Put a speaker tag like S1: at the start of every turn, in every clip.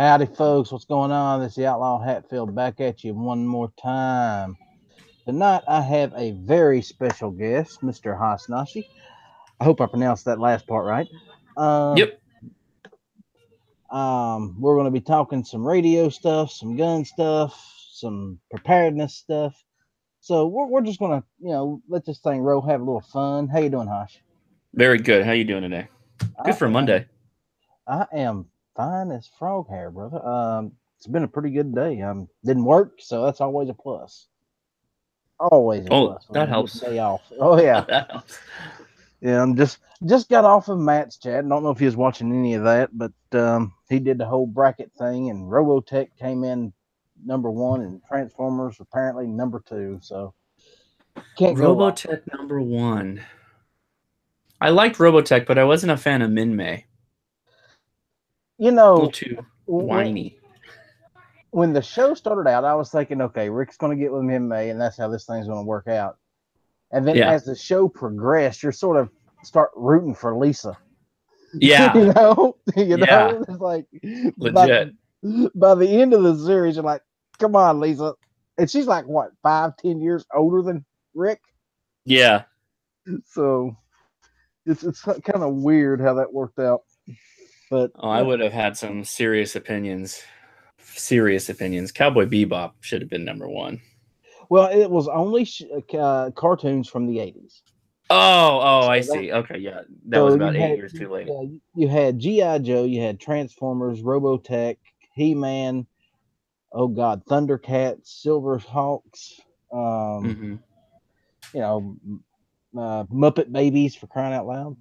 S1: Howdy, folks. What's going on? This is the Outlaw Hatfield back at you one more time. Tonight, I have a very special guest, Mr. Hoshnasi. I hope I pronounced that last part right. Uh,
S2: Yep.
S1: we're going to be talking some radio stuff, some gun stuff, some preparedness stuff. So we're just going to, let this thing roll, have a little fun. How you doing, Hosh?
S2: Very good. How you doing today?
S1: I
S2: Good for a
S1: am,
S2: Monday.
S1: I am fine as frog hair, brother. It's been a pretty good day. Didn't work, so that's always a plus. Always a
S2: Oh,
S1: plus when
S2: that
S1: you get the
S2: helps.
S1: day off. Oh yeah,
S2: That helps.
S1: yeah. I'm just got off of Matt's chat. I don't know if he was watching any of that, but he did the whole bracket thing, and Robotech came in number one, and Transformers apparently number two. So can't go wrong.
S2: Robotech number one. I liked Robotech, but I wasn't a fan of Min May.
S1: You
S2: A little
S1: know,
S2: too
S1: when
S2: whiny.
S1: when the show started out, I was thinking, okay, Rick's going to get with him May, and that's how this thing's going to work out. And then
S2: Yeah.
S1: as the show progressed, you're sort of start rooting for Lisa.
S2: Yeah. Yeah.
S1: It's like by
S2: Legit.
S1: by the end of the series, you're like, come on, Lisa. And she's like what, 5-10 years older than Rick?
S2: Yeah.
S1: So it's kind of weird how that worked out. But
S2: Oh, I would have had some serious opinions. Serious opinions. Cowboy Bebop should have been number one.
S1: well, it was only cartoons from the 80s.
S2: Oh, I
S1: So
S2: see. Okay, yeah. That
S1: so
S2: was
S1: you
S2: about 8
S1: had
S2: years too late.
S1: you had GI Joe, you had Transformers, Robotech, He-Man, oh God, Thundercats, Silver Hawks, um,
S2: Mm-hmm.
S1: you know, Muppet Babies, for crying out loud.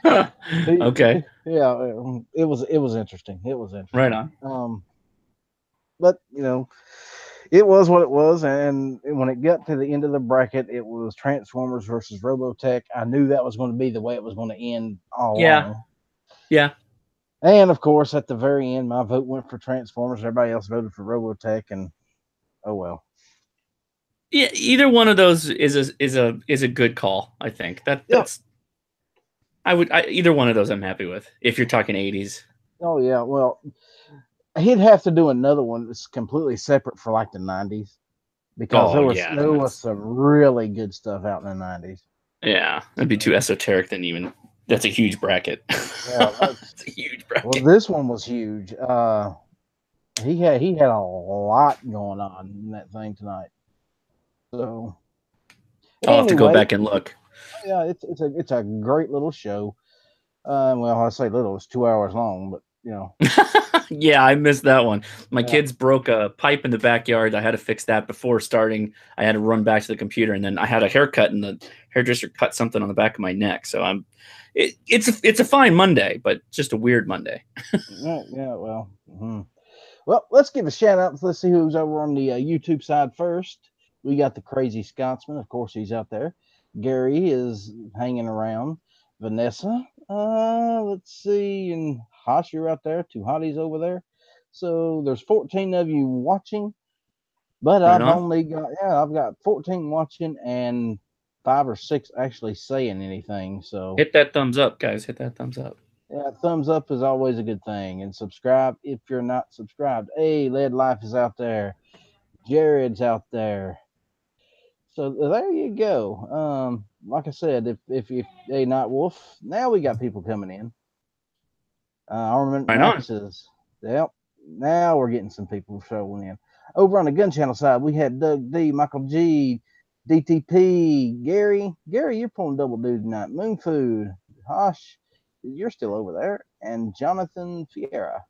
S2: Okay.
S1: Yeah, it was interesting. It was
S2: Right
S1: interesting.
S2: on.
S1: But it was what it was, and when it got to the end of the bracket, it was Transformers versus Robotech. I knew that was going to be the way it was going to end all
S2: Yeah.
S1: along.
S2: Yeah.
S1: And of course, at the very end, my vote went for Transformers. Everybody else voted for Robotech, and oh well.
S2: Yeah, either one of those is a good call. I think
S1: Yep.
S2: that's either one of those I'm happy with. If you're talking 80s,
S1: Oh yeah. Well, he'd have to do another one that's completely separate for like the 90s, because
S2: oh
S1: there was
S2: yeah,
S1: there was some really good stuff out in the 90s.
S2: yeah, that'd be too esoteric. Than even that's a huge bracket.
S1: Yeah,
S2: It's a huge
S1: well,
S2: bracket.
S1: this one was huge. He had a lot going on in that thing tonight. So
S2: I'll have to go
S1: anyway,
S2: back and look.
S1: yeah, it's a great little show. Well, I say little; it's 2 hours long, but
S2: Yeah, I missed that one. My
S1: yeah,
S2: kids broke a pipe in the backyard. I had to fix that before starting. I had to run back to the computer, and then I had a haircut, and the hairdresser cut something on the back of my neck. So it's a fine Monday, but just a weird Monday.
S1: yeah. Well, well, let's give a shout out. Let's see who's over on the YouTube side first. We got the Crazy Scotsman, of course, he's out there. Gary is hanging around. Vanessa, let's see, and Hosh, you're out there. Two hotties over there. So there's 14 of you watching, but
S2: Right
S1: I've
S2: on.
S1: only got I've got 14 watching and 5 or 6 actually saying anything. So
S2: Hit that thumbs up, guys. Hit that thumbs up.
S1: yeah, thumbs up is always a good thing, and subscribe if you're not subscribed. Hey, Lead Life is out there. Jared's out there. So there you go. Like I said, if you hey Night Wolf, now we got people coming in. Armament
S2: Right on.
S1: Maxes. Yep. Now we're getting some people showing in. Over on the gun channel side, we had Doug D, Michael G, DTP, Gary. Gary, you're pulling double duty tonight. Moon Food, Hosh, you're still over there, and Jonathan Fiera.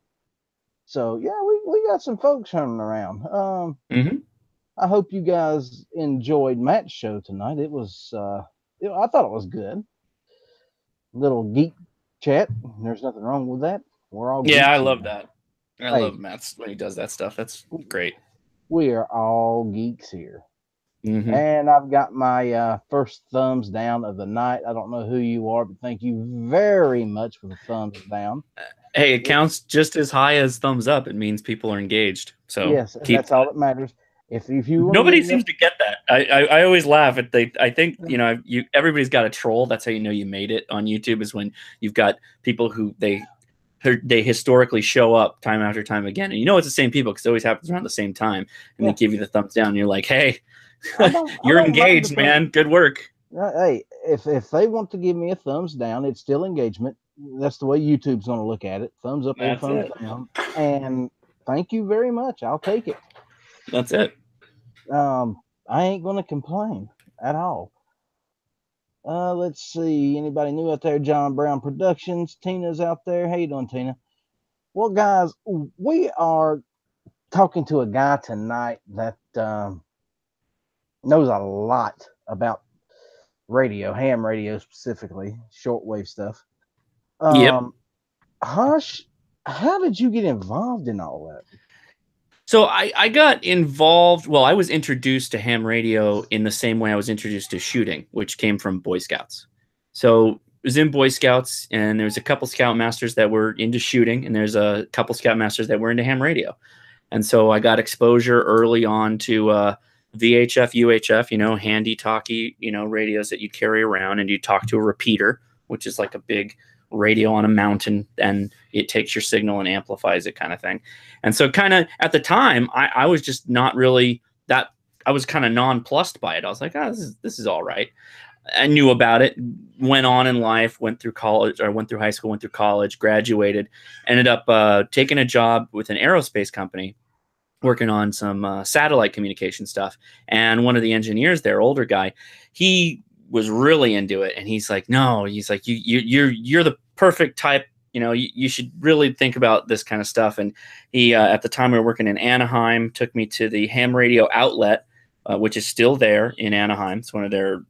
S1: So yeah, we got some folks running around.
S2: Mm-hmm.
S1: I hope you guys enjoyed Matt's show tonight. It was I thought it was good. Little geek chat. There's nothing wrong with that. We're all
S2: Yeah, I
S1: geeks
S2: love
S1: here.
S2: that. I
S1: Hey,
S2: love Matt's when he does that stuff. That's great.
S1: we are all geeks here.
S2: Mm-hmm.
S1: And I've got my first thumbs down of the night. I don't know who you are, but thank you very much for the thumbs down.
S2: Hey, it counts just as high as thumbs up. It means people are engaged. So
S1: Yes, and
S2: keep
S1: that's all that matters. If you want to
S2: Nobody
S1: get
S2: seems to get that. I always laugh at they. I think everybody's got a troll. That's how you know you made it on YouTube is when you've got people who they historically show up time after time again, and it's the same people because it always happens around the same time, and they give you the thumbs down, and you're like, hey, you're engaged, man. Good work.
S1: Hey, if they want to give me a thumbs down, it's still engagement. That's the way YouTube's going to look at it. Thumbs up or thumbs down. And thank you very much. I'll take it.
S2: That's it.
S1: I ain't going to complain at all. Let's see. Anybody new out there? John Brown Productions. Tina's out there. How you doing, Tina? Well, guys, we are talking to a guy tonight that knows a lot about radio, ham radio specifically, shortwave stuff. Hush, how did you get involved in all that?
S2: So I got involved. Well, I was introduced to ham radio in the same way I was introduced to shooting, which came from Boy Scouts. So I was in Boy Scouts, and there was a couple Scoutmasters that were into shooting, and there's a couple Scoutmasters that were into ham radio. And so I got exposure early on to VHF, UHF, handy talkie, radios that you carry around, and you talk to a repeater, which is like a big radio on a mountain, and it takes your signal and amplifies it, kind of thing. And so kind of at the time, I was just not really that, I was kind of nonplussed by it. I was like, this is all right. I knew about it, went on in life, went through college, or went through high school, went through college, graduated, ended up taking a job with an aerospace company, working on some satellite communication stuff. And one of the engineers there, older guy, he was really into it. And he's like, no, he's like, you're the perfect type. You should really think about this kind of stuff. And he, at the time we were working in Anaheim, took me to the ham radio outlet, which is still there in Anaheim. It's one of their,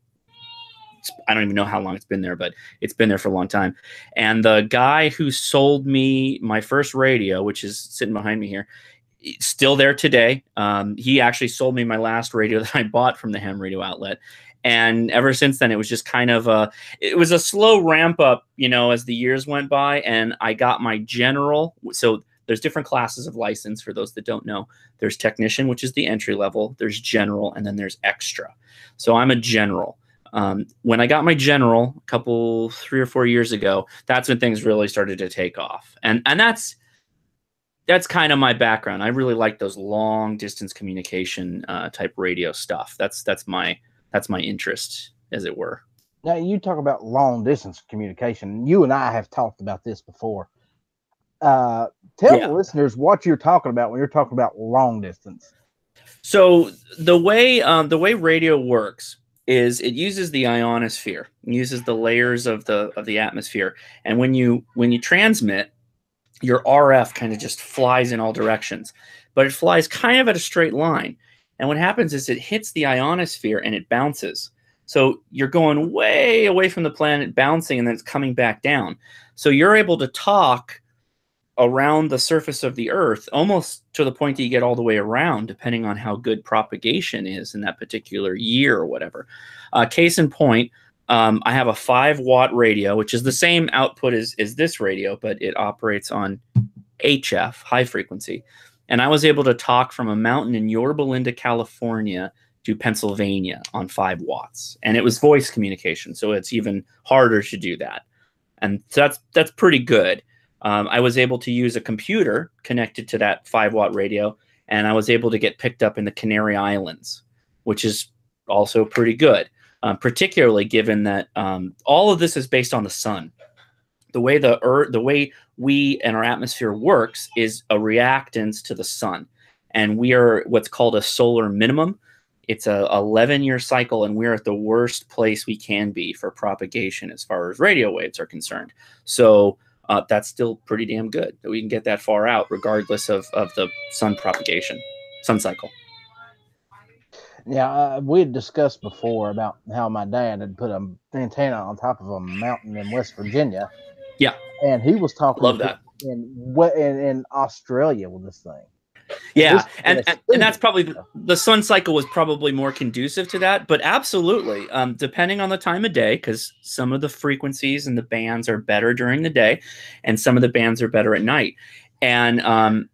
S2: I don't even know how long it's been there, but it's been there for a long time. And the guy who sold me my first radio, which is sitting behind me here, still there today. He actually sold me my last radio that I bought from the ham radio outlet. And ever since then, it was just kind of it was a slow ramp up, as the years went by. And I got my general. So there's different classes of license for those that don't know. There's technician, which is the entry level. There's general, and then there's extra. So I'm a general. When I got my general a couple, 3 or 4 years ago, that's when things really started to take off. And that's kind of my background. I really like those long distance communication type radio stuff. That's my interest, as it were.
S1: Now, you talk about long distance communication. You and I have talked about this before. Tell the listeners what you're talking about when you're talking about long distance.
S2: So the way radio works is it uses the ionosphere, it uses the layers of the atmosphere, and when you transmit, your RF kind of just flies in all directions, but it flies kind of at a straight line. And what happens is it hits the ionosphere and it bounces. So you're going way away from the planet, bouncing, and then it's coming back down. So you're able to talk around the surface of the Earth almost to the point that you get all the way around, depending on how good propagation is in that particular year or whatever. Case in point, I have a 5-watt radio, which is the same output as this radio, but it operates on HF, high frequency. And I was able to talk from a mountain in Yorba Linda, California to Pennsylvania on 5 watts. And it was voice communication, so it's even harder to do that. And that's pretty good. I was able to use a computer connected to that 5-watt radio, and I was able to get picked up in the Canary Islands, which is also pretty good, particularly given that all of this is based on the sun. The way the way we and our atmosphere works is a reactance to the sun, and we are what's called a solar minimum. It's a 11-year cycle, and we're at the worst place we can be for propagation as far as radio waves are concerned. So that's still pretty damn good that we can get that far out, regardless of the sun propagation, sun cycle.
S1: Yeah, we had discussed before about how my dad had put an antenna on top of a mountain in West Virginia.
S2: Yeah,
S1: and he was talking.
S2: Love that
S1: in Australia with this thing.
S2: Yeah, and that's probably the sun cycle was probably more conducive to that, but absolutely, depending on the time of day, because some of the frequencies and the bands are better during the day, and some of the bands are better at night. And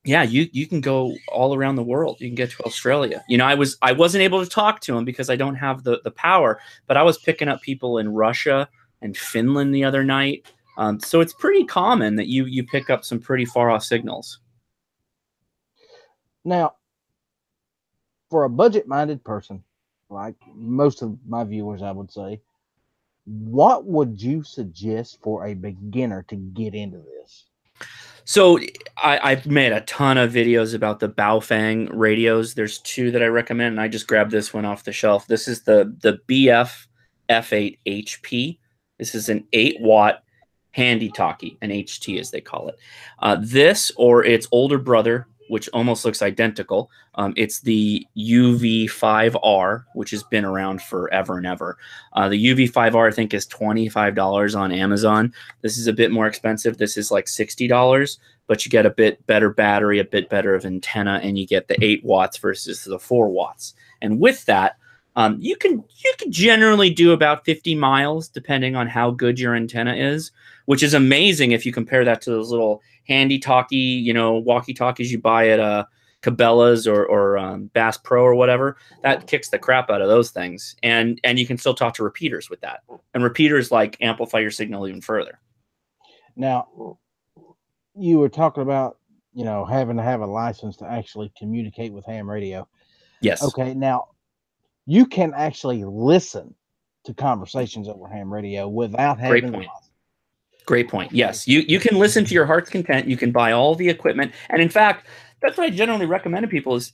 S2: yeah, you can go all around the world. You can get to Australia. I wasn't able to talk to him because I don't have the power, but I was picking up people in Russia and Finland the other night. So it's pretty common that you pick up some pretty far off signals.
S1: Now, for a budget-minded person, like most of my viewers, I would say, what would you suggest for a beginner to get into this?
S2: So I've made a ton of videos about the Baofeng radios. There's two that I recommend, and I just grabbed this one off the shelf. This is the BF F8HP. This is an 8-watt handy talkie, an HT as they call it. This or its older brother, which almost looks identical. It's the UV5R, which has been around forever and ever. The UV5R, I think, is $25 on Amazon. This is a bit more expensive. This is like $60, but you get a bit better battery, a bit better of antenna, and you get the 8 watts versus the 4 watts. And with that, you can generally do about 50 miles, depending on how good your antenna is, which is amazing if you compare that to those little handy talkie, walkie-talkies you buy at Cabela's or Bass Pro or whatever. That kicks the crap out of those things, and you can still talk to repeaters with that. And repeaters like amplify your signal even further.
S1: Now, you were talking about having to have a license to actually communicate with ham radio.
S2: Yes.
S1: Okay. Now, you can actually listen to conversations over ham radio without having a license.
S2: Great point. Yes, you can listen to your heart's content. You can buy all the equipment. And in fact, that's what I generally recommend to people is,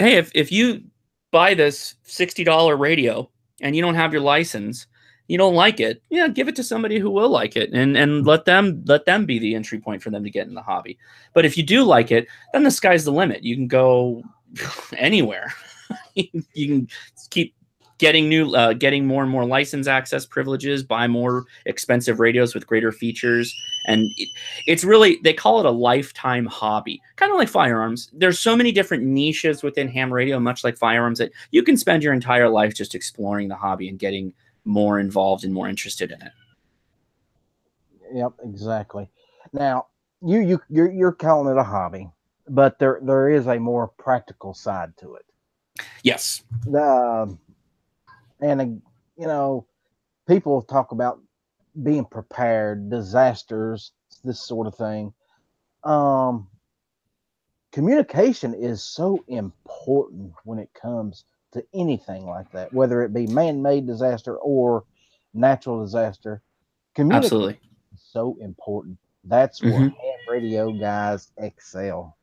S2: hey, if you buy this $60 radio and you don't have your license, you don't like it, give it to somebody who will like it and let them be the entry point for them to get in the hobby. But if you do like it, then the sky's the limit. You can go anywhere. You can keep getting more and more license access privileges, buy more expensive radios with greater features. And it's really, they call it a lifetime hobby, kind of like firearms. There's so many different niches within ham radio, much like firearms, that you can spend your entire life just exploring the hobby and getting more involved and more interested in it.
S1: Yep, exactly. Now, you're calling it a hobby, but there is a more practical side to it.
S2: Yes.
S1: And people talk about being prepared, disasters, this sort of thing. Communication is so important when it comes to anything like that, whether it be man-made disaster or natural disaster. Communication
S2: Absolutely
S1: is so important. That's where ham radio guys excel.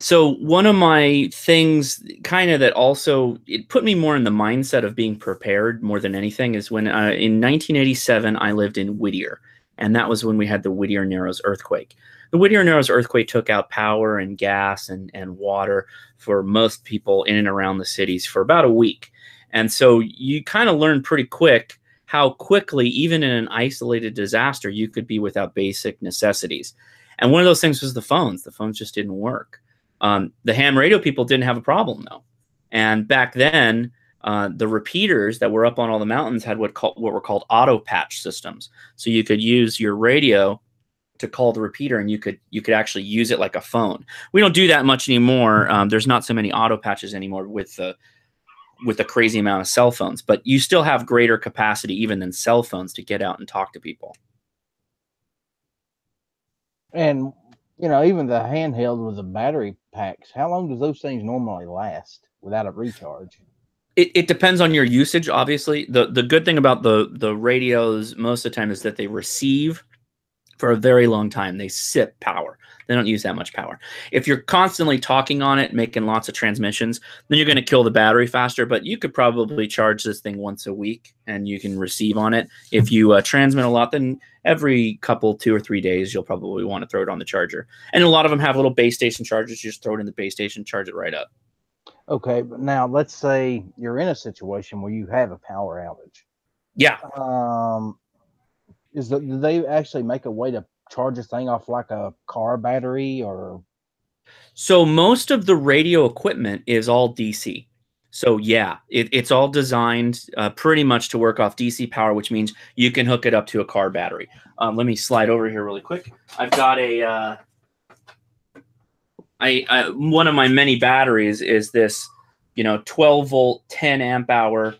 S2: So one of my things kind of that also, it put me more in the mindset of being prepared more than anything is when in 1987, I lived in Whittier, and that was when we had the Whittier Narrows earthquake. The Whittier Narrows earthquake took out power and gas and water for most people in and around the cities for about a week. And so you kind of learn pretty quick how quickly, even in an isolated disaster, you could be without basic necessities. And one of those things was the phones. The phones just didn't work. The ham radio people didn't have a problem, though. And back then, the repeaters that were up on all the mountains had what were called auto patch systems. So you could use your radio to call the repeater, and you could actually use it like a phone. We don't do that much anymore. There's not so many auto patches anymore with the crazy amount of cell phones, but you still have greater capacity even than cell phones to get out and talk to people.
S1: And even the handheld with the battery packs, how long do those things normally last without a recharge?
S2: It depends on your usage, obviously. The good thing about the radios most of the time is that they receive for a very long time. They sip power. They don't use that much power. If you're constantly talking on it, making lots of transmissions, then you're going to kill the battery faster, but you could probably charge this thing once a week and you can receive on it. If you transmit a lot, then every couple, 2 or 3 days, you'll probably want to throw it on the charger. And a lot of them have little base station chargers. You just throw it in the base station, charge it right up.
S1: Okay, but now let's say you're in a situation where you have a power outage.
S2: Yeah.
S1: Do they actually make a way to charge this thing off like a car battery or?
S2: So most of the radio equipment is all DC. So yeah, it's all designed pretty much to work off DC power, which means you can hook it up to a car battery. Let me slide over here really quick. I've got one of my many batteries is this, 12 volt, 10 amp hour,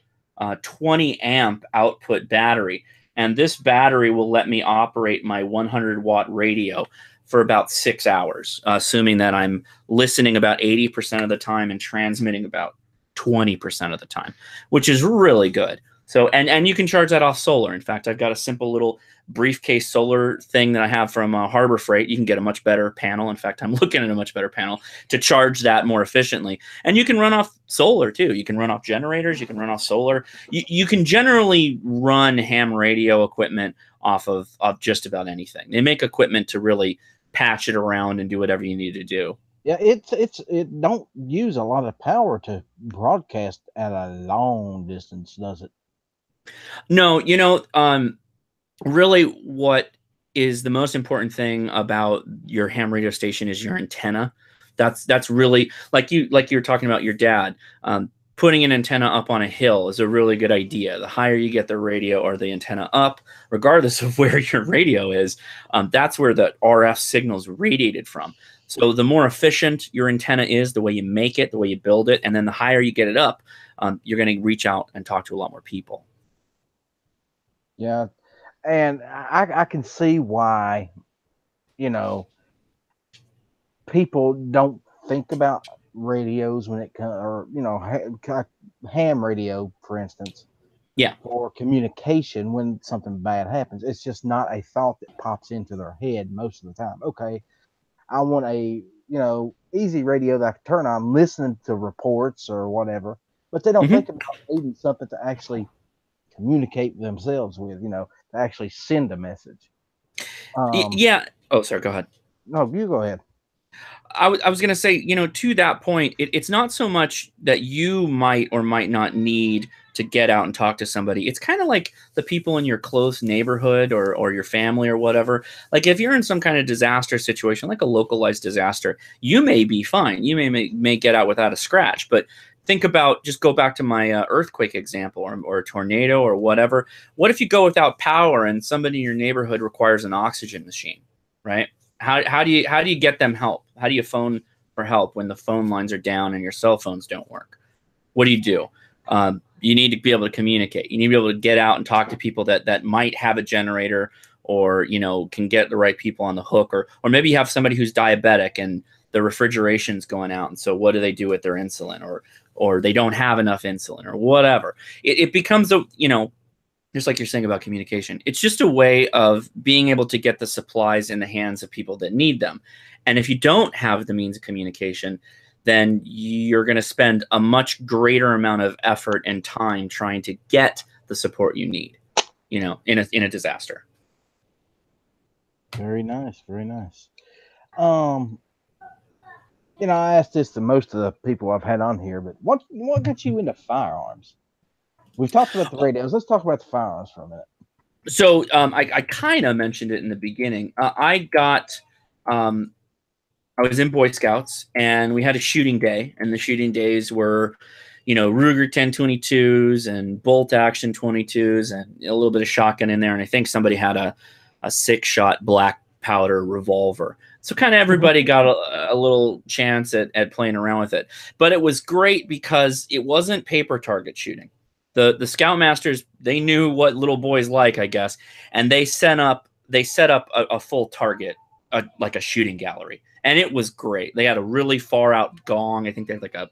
S2: 20 amp output battery. and this battery will let me operate my 100-watt radio for about 6 hours, assuming that I'm listening about 80% of the time and transmitting about 20% of the time, which is really good. So, and you can charge that off solar. In fact, I've got a simple little briefcase solar thing that I have from Harbor Freight. You can get a much better panel. In fact, I'm looking at a much better panel to charge that more efficiently. And you can run off solar too. You can run off generators. You can run off solar. You can generally run ham radio equipment off of just about anything. They make equipment to really patch it around and do whatever you need to do.
S1: Yeah, it don't use a lot of power to broadcast at a long distance, does it?
S2: No, really what is the most important thing about your ham radio station is your antenna. That's really like you were talking about your dad. Putting an antenna up on a hill is a really good idea. The higher you get the radio or the antenna up, regardless of where your radio is, that's where the RF signal's radiated from. So the more efficient your antenna is, the way you make it, the way you build it, and then the higher you get it up, you're going to reach out and talk to a lot more people.
S1: Yeah, and I can see why, people don't think about radios when it comes, or ham radio, for instance.
S2: Yeah.
S1: For communication when something bad happens. It's just not a thought that pops into their head most of the time. Okay, I want a, easy radio that I can turn on, listening to reports or whatever, but they don't think about needing something to actually communicate themselves with, to actually send a message.
S2: Yeah. Oh, sorry. Go ahead.
S1: No, you go ahead.
S2: I was going to say, to that point, it's not so much that you might or might not need to get out and talk to somebody. It's kind of like the people in your close neighborhood or your family or whatever. Like if you're in some kind of disaster situation, like a localized disaster, you may be fine. You may get out without a scratch. But think about, just go back to my earthquake example or a tornado or whatever. What if you go without power and somebody in your neighborhood requires an oxygen machine, right? How do you get them help? How do you phone for help when the phone lines are down and your cell phones don't work? What do? You need to be able to communicate. You need to be able to get out and talk to people that might have a generator or, can get the right people on the hook, or maybe you have somebody who's diabetic and the refrigeration's going out. And so what do they do with their insulin, or they don't have enough insulin or whatever. It becomes just like you're saying about communication, it's just a way of being able to get the supplies in the hands of people that need them. And if you don't have the means of communication, then you're going to spend a much greater amount of effort and time trying to get the support you need, in a disaster.
S1: Very nice. Very nice. I asked this to most of the people I've had on here, but what got you into firearms? We've talked about the radios. Let's talk about the firearms for a minute.
S2: So I kind of mentioned it in the beginning. I was in Boy Scouts, and we had a shooting day, and the shooting days were, Ruger 10/22s and bolt action 22s and a little bit of shotgun in there. And I think somebody had a 6-shot black powder revolver. So kind of everybody got a little chance at playing around with it. But it was great because it wasn't paper target shooting. The Scoutmasters, they knew what little boys like, I guess, and they set up a full target, like a shooting gallery, and it was great. They had a really far out gong. I think they had like a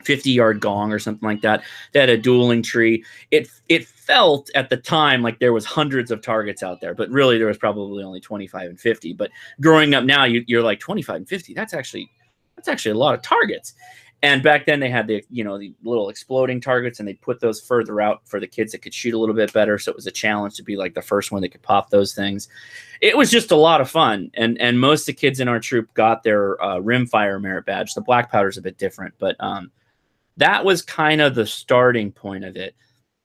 S2: 50-yard gong or something like that. They had a dueling tree. It felt at the time like there was hundreds of targets out there, but really there was probably only 25 and 50. But growing up now, you're like 25 and 50. That's actually a lot of targets. And back then they had the little exploding targets, and they put those further out for the kids that could shoot a little bit better. So it was a challenge to be like the first one that could pop those things. It was just a lot of fun. And most of the kids in our troop got their rimfire merit badge. The black powder is a bit different, but that was kind of the starting point of it.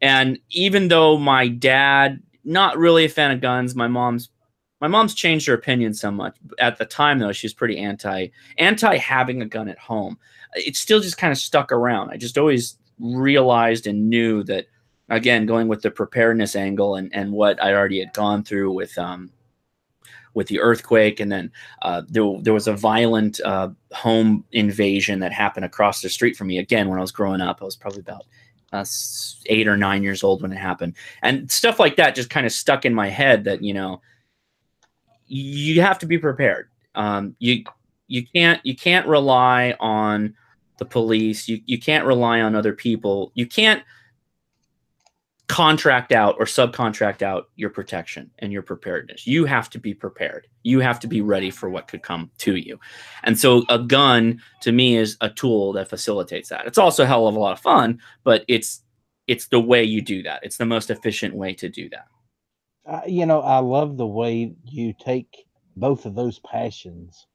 S2: And even though my dad, not really a fan of guns, my mom's changed her opinion so much. At the time, though, she was pretty anti having a gun at home. It still just kind of stuck around. I just always realized and knew that, again, going with the preparedness angle and what I already had gone through with the earthquake, and then there was a violent home invasion that happened across the street from me. Again, when I was growing up, I was probably about 8 or 9 years old when it happened, and stuff like that just kind of stuck in my head that, you have to be prepared. You can't rely on the police. You can't rely on other people. You can't contract out or subcontract out your protection and your preparedness. You have to be prepared. You have to be ready for what could come to you. And so a gun to me is a tool that facilitates that. It's also a hell of a lot of fun, but it's the way you do that. It's the most efficient way to do that.
S1: I love the way you take both of those passions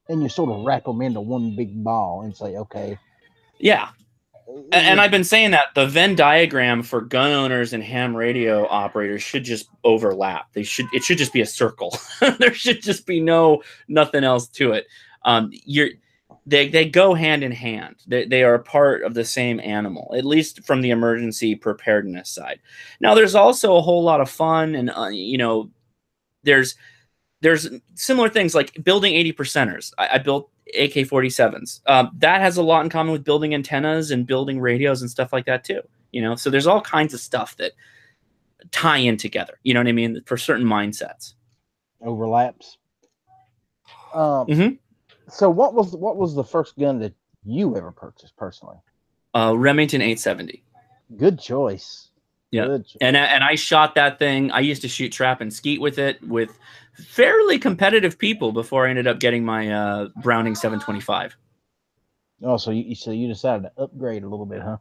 S1: and you sort of wrap them into one big ball and say, okay.
S2: Yeah. And I've been saying that the Venn diagram for gun owners and ham radio operators should just overlap. It should just be a circle. There should just be nothing else to it. They go hand in hand. They are a part of the same animal, at least from the emergency preparedness side. Now, there's also a whole lot of fun, and there's similar things like building 80%ers. I built AK-47s. That has a lot in common with building antennas and building radios and stuff like that too. So there's all kinds of stuff that tie in together. You know what I mean? For certain mindsets.
S1: Overlaps. So what was the first gun that you ever purchased personally?
S2: Remington 870.
S1: Good choice.
S2: Yeah.
S1: Good choice.
S2: And I shot that thing. I used to shoot trap and skeet with it with fairly competitive people before I ended up getting my Browning 725.
S1: Oh, so you decided to upgrade a little bit, huh?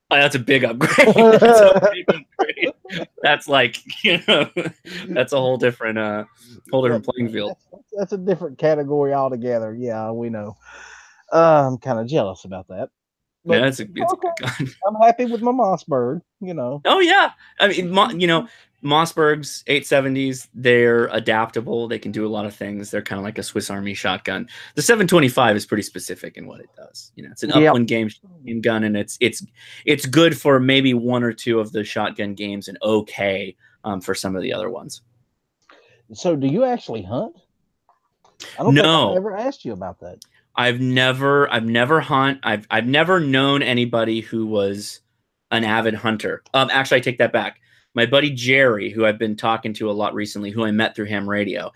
S2: Oh, that's a big upgrade. That's a big upgrade. That's like, that's a whole different playing field.
S1: That's a different category altogether. Yeah, we know. I'm kind of jealous about that.
S2: But, yeah, it's a good gun.
S1: I'm happy with my Mossberg,
S2: Oh, yeah. I mean, Mossbergs, 870s, they're adaptable. They can do a lot of things. They're kind of like a Swiss Army shotgun. The 725 is pretty specific in what it does. It's an upwind game gun, and it's good for maybe one or two of the shotgun games, and okay for some of the other ones.
S1: So, do you actually hunt? I don't think I've ever asked you about that.
S2: I've never hunt. I've never known anybody who was an avid hunter. Actually, I take that back. My buddy Jerry, who I've been talking to a lot recently, who I met through ham radio,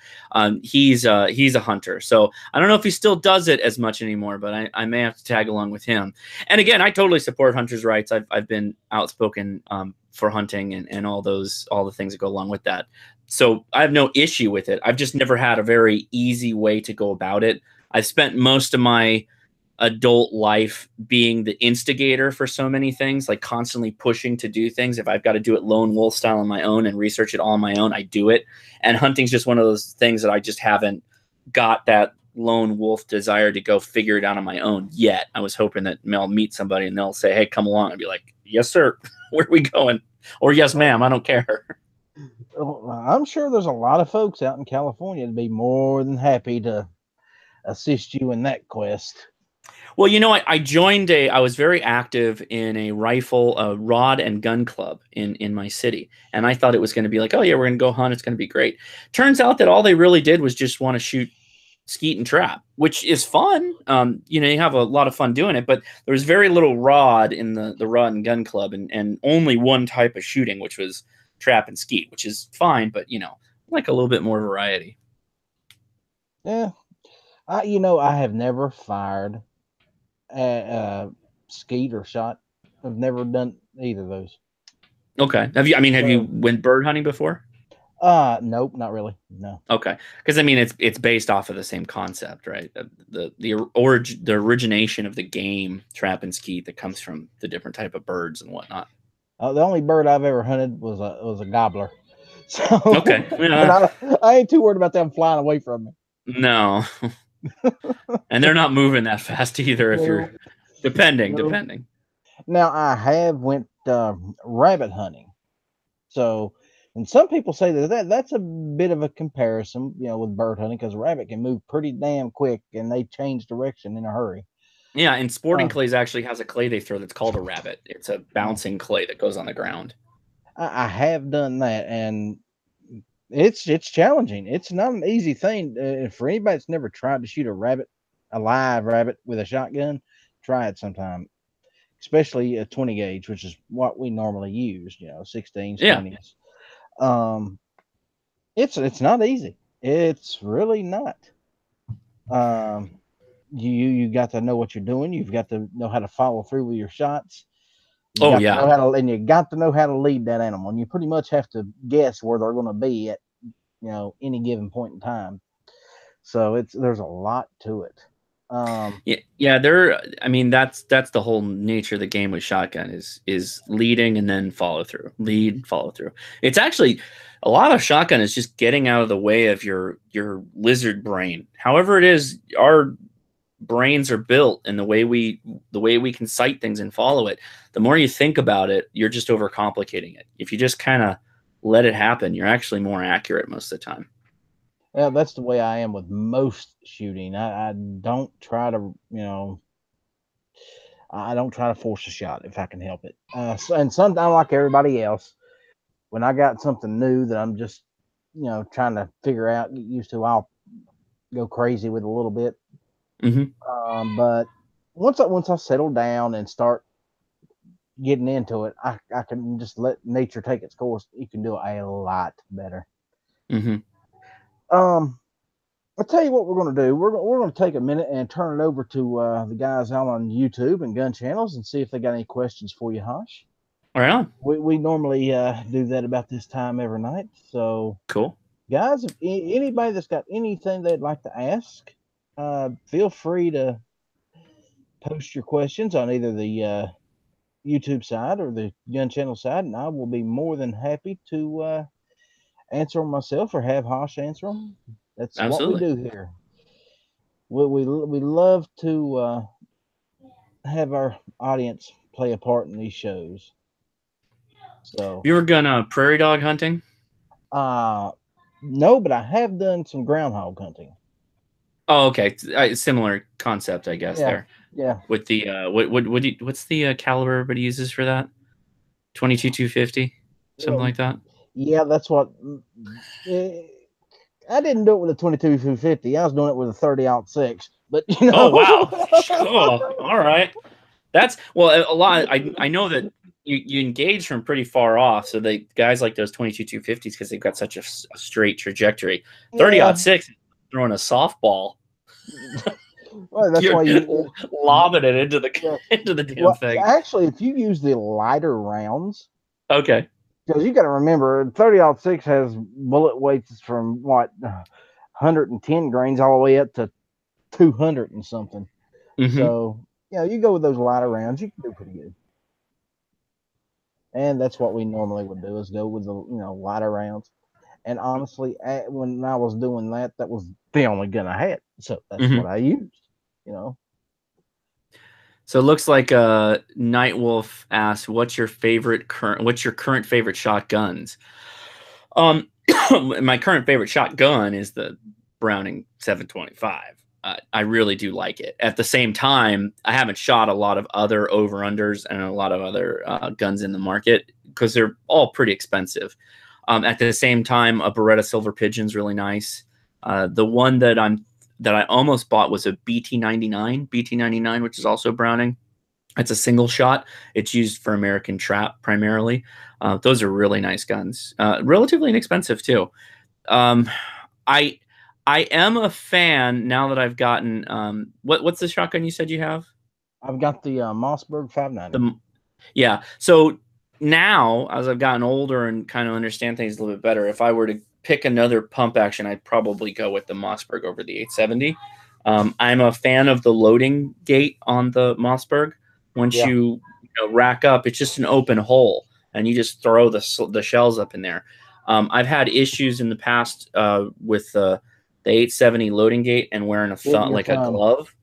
S2: he's a hunter. So I don't know if he still does it as much anymore, but I may have to tag along with him. And again, I totally support hunters' rights. I've been outspoken for hunting and all the things that go along with that. So I have no issue with it. I've just never had a very easy way to go about it. I've spent most of my adult life being the instigator for so many things, like constantly pushing to do things. If I've got to do it lone wolf style on my own and research it all on my own, I do it. And hunting's just one of those things that I just haven't got that lone wolf desire to go figure it out on my own yet. I was hoping that I'll meet somebody and they'll say, hey, come along. I'd be like, yes, sir. Where are we going? Or yes, ma'am. I don't care.
S1: I'm sure there's a lot of folks out in California to be more than happy to assist you in that quest.
S2: Well, I joined I was very active in a rod and gun club in my city. And I thought it was going to be like, oh yeah, we're going to go hunt. It's going to be great. Turns out that all they really did was just want to shoot skeet and trap, which is fun. You have a lot of fun doing it, but there was very little rod in the rod and gun club and only one type of shooting, which was trap and skeet, which is fine, but like a little bit more variety.
S1: Yeah. I have never fired skeet or shot. I've never done either of those. Okay.
S2: Have you went bird hunting before?
S1: Nope, not really. No.
S2: Okay. Because it's based off of the same concept, right? The origination of the game trap and skeet that comes from the different type of birds and whatnot.
S1: The only bird I've ever hunted was a gobbler. So
S2: okay.
S1: I ain't too worried about them flying away from me.
S2: No. And they're not moving that fast either if you're depending.
S1: Now I have went rabbit hunting. So, and some people say that's a bit of a comparison, with bird hunting, because a rabbit can move pretty damn quick and they change direction in a hurry.
S2: Yeah, and sporting clays actually has a clay they throw that's called a rabbit. It's a bouncing clay that goes on the ground.
S1: I have done that, and it's challenging. It's not an easy thing. For anybody that's never tried to shoot a live rabbit with a shotgun, try it sometime. especially a 20 gauge, which is what we normally use. 16s,
S2: Yeah.
S1: 20s. Um, it's not easy. It's really not. Um, you got to know what you're doing. You've got to know how to follow through with your shots. You
S2: Oh
S1: got to
S2: yeah.
S1: know how to, and you got to know how to lead that animal. And you pretty much have to guess where they're going to be at, any given point in time. So there's a lot to it.
S2: Yeah, yeah. I mean, that's the whole nature of the game with shotgun is leading and then follow through, lead, follow through. It's actually a lot of shotgun is just getting out of the way of your lizard brain. However, it is our brains are built, and the way we can sight things and follow it. The more you think about it, you're just overcomplicating it. If you just kind of let it happen, you're actually more accurate most of the time.
S1: Yeah, that's the way I am with most shooting. I don't try to, I don't try to force a shot if I can help it. And sometimes, like everybody else, when I got something new that I'm just, trying to figure out, get used to, I'll go crazy with a little bit.
S2: Hmm.
S1: But once I settle down and start getting into it, I can just let nature take its course. You can do a lot better.
S2: Hmm.
S1: Um, I'll tell you what we're going to do. We're going to take a minute and turn it over to the guys out on YouTube and gun channels and see if they got any questions for you, Hosh.
S2: Right on.
S1: We normally do that about this time every night. So,
S2: Cool.
S1: guys, if anybody that's got anything they'd like to ask, feel free to post your questions on either the YouTube side or the gun channel side, and I will be more than happy to answer them myself or have Hosh answer them. That's what we
S2: Absolutely.
S1: do here. We love to have our audience play a part in these shows. So,
S2: You ever gone prairie dog hunting?
S1: uh, no, but I have done some groundhog hunting.
S2: Oh, okay. Similar concept, I guess.
S1: Yeah,
S2: There
S1: yeah,
S2: with the what's the caliber everybody uses for that? 22-250, something
S1: well,
S2: like that.
S1: yeah. That's what. eh, I didn't do it with a 22 250. I was doing it with a 30-06. But
S2: Oh wow. Cool. All right. That's well a lot. I know that you engage from pretty far off, so the guys like those 22-250s because they've got such a straight trajectory. 30
S1: yeah.
S2: 6 throwing a softball,
S1: Well, that's
S2: you're
S1: why you.
S2: lobbing it into the
S1: Yeah.
S2: into the damn
S1: Well,
S2: thing.
S1: actually, if you use the lighter rounds,
S2: Okay.
S1: because you got to remember, 30-06 has bullet weights from what 110 grains all the way up to 200 and something.
S2: Hmm.
S1: So, you go with those lighter rounds, you can do pretty good. And that's what we normally would do is go with the lighter rounds. And honestly, when I was doing that, that was the only gun I had, so that's what
S2: Hmm.
S1: I used. You know,
S2: So it looks like Night Wolf asked, what's your current favorite shotguns?" Um, my current favorite shotgun is the Browning 725. I really do like it. At the same time, I haven't shot a lot of other over unders and a lot of other guns in the market because they're all pretty expensive. At the same time, a Beretta Silver Pigeon's really nice. The one that I almost bought was a BT99, which is also Browning. It's a single shot. It's used for American trap primarily. Those are really nice guns. Relatively inexpensive too. Um, I I am a fan now that I've gotten what's the shotgun you said you have?
S1: I've got the Mossberg 590.
S2: The Yeah. So now as I've gotten older and kind of understand things a little bit better, if I were to pick another pump action, I'd probably go with the Mossberg over the 870. I'm a fan of the loading gate on the Mossberg. Once
S1: Yeah,
S2: you rack up, it's just an open hole, and you just throw the shells up in there. I've had issues in the past with the 870 loading gate and wearing a
S1: hitting
S2: thumb
S1: your
S2: like a
S1: thumb.
S2: glove.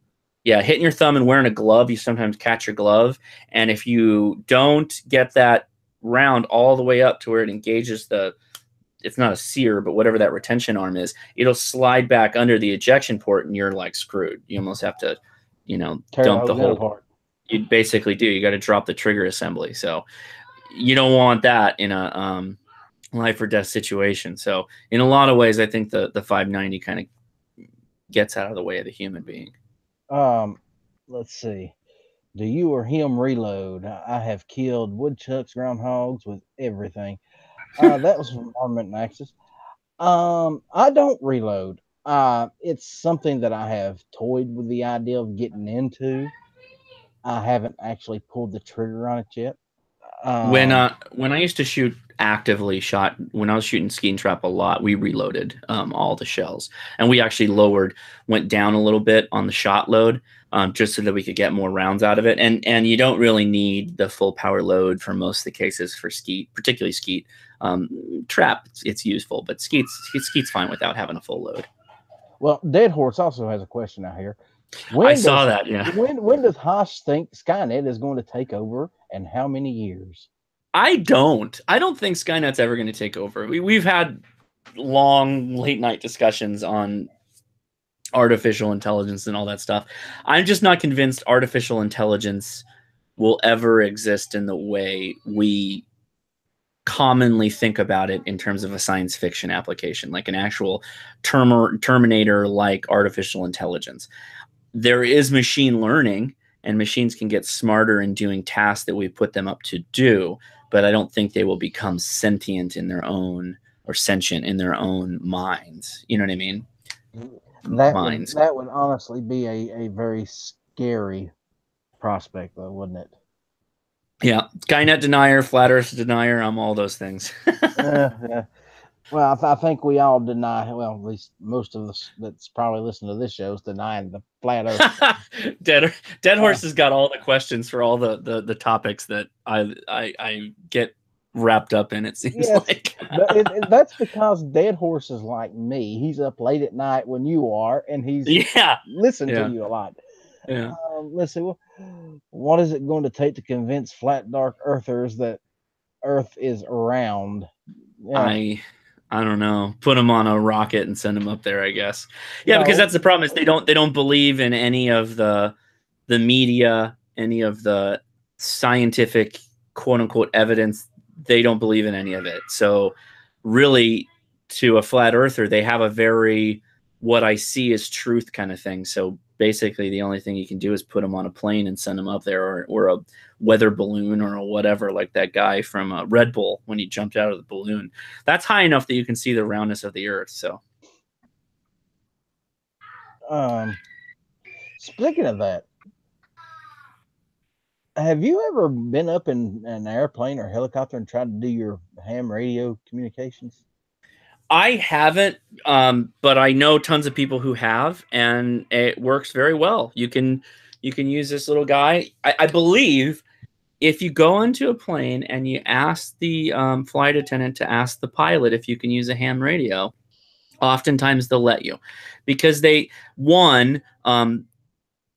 S2: Yeah, hitting your thumb and wearing a glove, you sometimes catch your glove, and if you don't get that round all the way up to where it engages it's not a sear, but whatever that retention arm is, it'll slide back under the ejection port, and you're like screwed. You almost have to,
S1: Tear the
S2: dump
S1: whole
S2: the
S1: gun
S2: whole.
S1: apart.
S2: You basically do. You got to drop the trigger assembly. So you don't want that in a life or death situation. So in a lot of ways, I think the 590 kind of gets out of the way of the human being.
S1: Um, let's see. Do you or him reload? I have killed woodchucks, groundhogs with everything. That was from Armament Axis. I don't reload. It's something that I have toyed with the idea of getting into. I haven't actually pulled the trigger on it yet. Um,
S2: When I used to shoot actively shot when I was shooting ski and trap a lot, we reloaded all the shells, and we actually went down a little bit on the shot load, just so that we could get more rounds out of it. And you don't really need the full power load for most of the cases for skeet, particularly skeet. Trap, it's useful, but skeet's fine without having a full load.
S1: well, Dead Horse also has a question out here.
S2: I
S1: When
S2: saw
S1: does
S2: that. Yeah.
S1: when does Hosh think Skynet is going to take over, and how many years?
S2: I don't. I don't think Skynet's ever going to take over. We've had long late night discussions on artificial intelligence and all that stuff. I'm just not convinced artificial intelligence will ever exist in the way we commonly think about it in terms of a science fiction application, like an actual Terminator like artificial intelligence. There is machine learning, and machines can get smarter in doing tasks that we put them up to do, but I don't think they will become sentient in their own or sentient in their own minds. You know what I mean? Minds.
S1: That would honestly be a very scary prospect, though, wouldn't it?
S2: Yeah. Skynet denier, flat earth denier. I'm all those things.
S1: Yeah. Well, I think we all deny. Well, at least most of us that's probably listening to this show is denying the flat Earth.
S2: Dead Horse has got all the questions for all the topics that I get wrapped up in. It seems like
S1: that's because Dead Horse is like me. He's up late at night when you are, and he's listened to you a lot.
S2: Yeah.
S1: Let's see. What is it going to take to convince flat dark earthers that Earth is round?
S2: Yeah. I don't know. Put them on a rocket and send them up there, I guess. Yeah, because that's the problem is they don't believe in any of the media, any of the scientific quote unquote evidence. They don't believe in any of it. So really, to a flat earther, they have a very what I see is truth kind of thing. So basically, the only thing you can do is put them on a plane and send them up there, or a weather balloon or whatever, like that guy from Red Bull when he jumped out of the balloon. That's high enough that you can see the roundness of the Earth. So,
S1: speaking of that, have you ever been up in an airplane or helicopter and tried to do your ham radio communications?
S2: I haven't, but I know tons of people who have, and it works very well. You can use this little guy. I believe if you go into a plane and you ask the flight attendant to ask the pilot if you can use a ham radio, oftentimes they'll let you, because the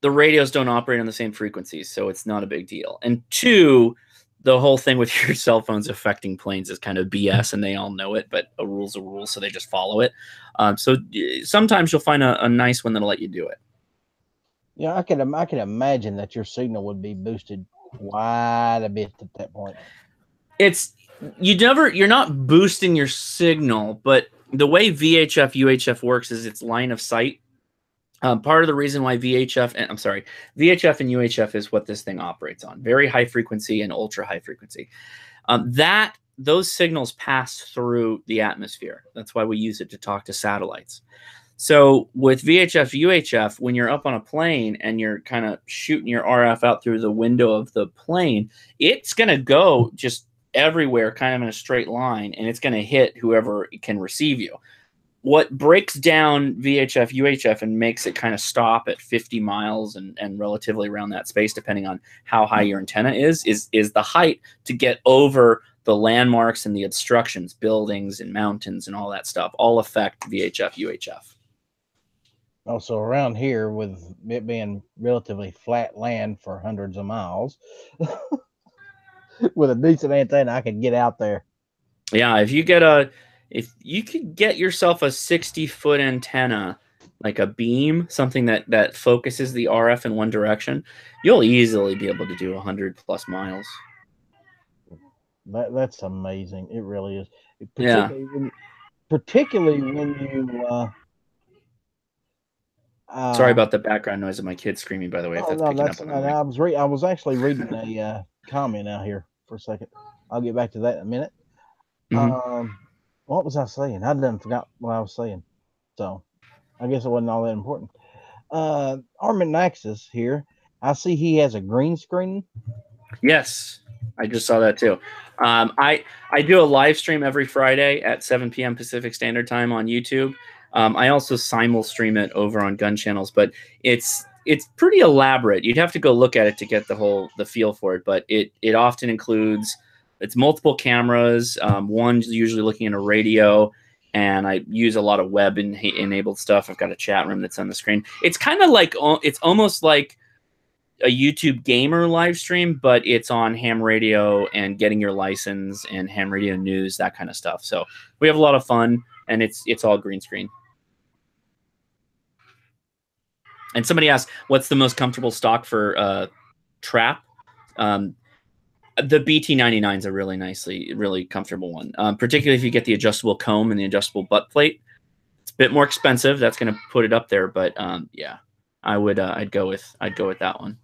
S2: radios don't operate on the same frequencies, so it's not a big deal. And two, the whole thing with your cell phones affecting planes is kind of BS, and they all know it, but a rule's a rule, so they just follow it. So sometimes you'll find a nice one that'll let you do it.
S1: Yeah, I can imagine that your signal would be boosted quite a bit at that point.
S2: You're not boosting your signal, but the way VHF UHF works is it's line of sight. Part of the reason why VHF and UHF is what this thing operates on: very high frequency and ultra high frequency. Those signals pass through the atmosphere. That's why we use it to talk to satellites. So with VHF UHF, when you're up on a plane and you're kind of shooting your RF out through the window of the plane, it's going to go just everywhere, kind of in a straight line, and it's going to hit whoever can receive you. What breaks down VHF UHF and makes it kind of stop at 50 miles and relatively around that space, depending on how high your antenna is the height to get over the landmarks and the obstructions, buildings and mountains and all that stuff, all affect VHF UHF.
S1: Also, around here, with it being relatively flat land for hundreds of miles, with a decent antenna, I could get out there.
S2: Yeah, if you could get yourself a 60-foot antenna, like a beam, something that focuses the RF in one direction, you'll easily be able to do 100+ miles.
S1: That's amazing. It really is. Particularly when you
S2: Sorry about the background noise of my kids screaming, by the way, if
S1: Oh
S2: that's
S1: no,
S2: picking
S1: that's
S2: up on the
S1: and
S2: mic.
S1: I was actually reading a comment out here for a second. I'll get back to that in a minute.
S2: Mhm.
S1: What was I saying? I done forgot what I was saying. So I guess it wasn't all that important. Armin Naxis here. I see he has a green screen.
S2: Yes, I just saw that too. I do a live stream every Friday at 7 p.m. Pacific Standard Time on YouTube. I also simul stream it over on Gun Channels, but it's pretty elaborate. You'd have to go look at it to get the feel for it. But it often includes it's multiple cameras. One's usually looking at a radio, and I use a lot of web enabled stuff. I've got a chat room that's on the screen. It's kind of like it's almost like a YouTube gamer live stream, but it's on ham radio and getting your license and ham radio news, that kind of stuff. So we have a lot of fun, and it's all green screen. And somebody asked, what's the most comfortable stock for trap? The BT99 is a really comfortable one, particularly if you get the adjustable comb and the adjustable butt plate. It's a bit more expensive. That's going to put it up there, but yeah, I'd go with that one.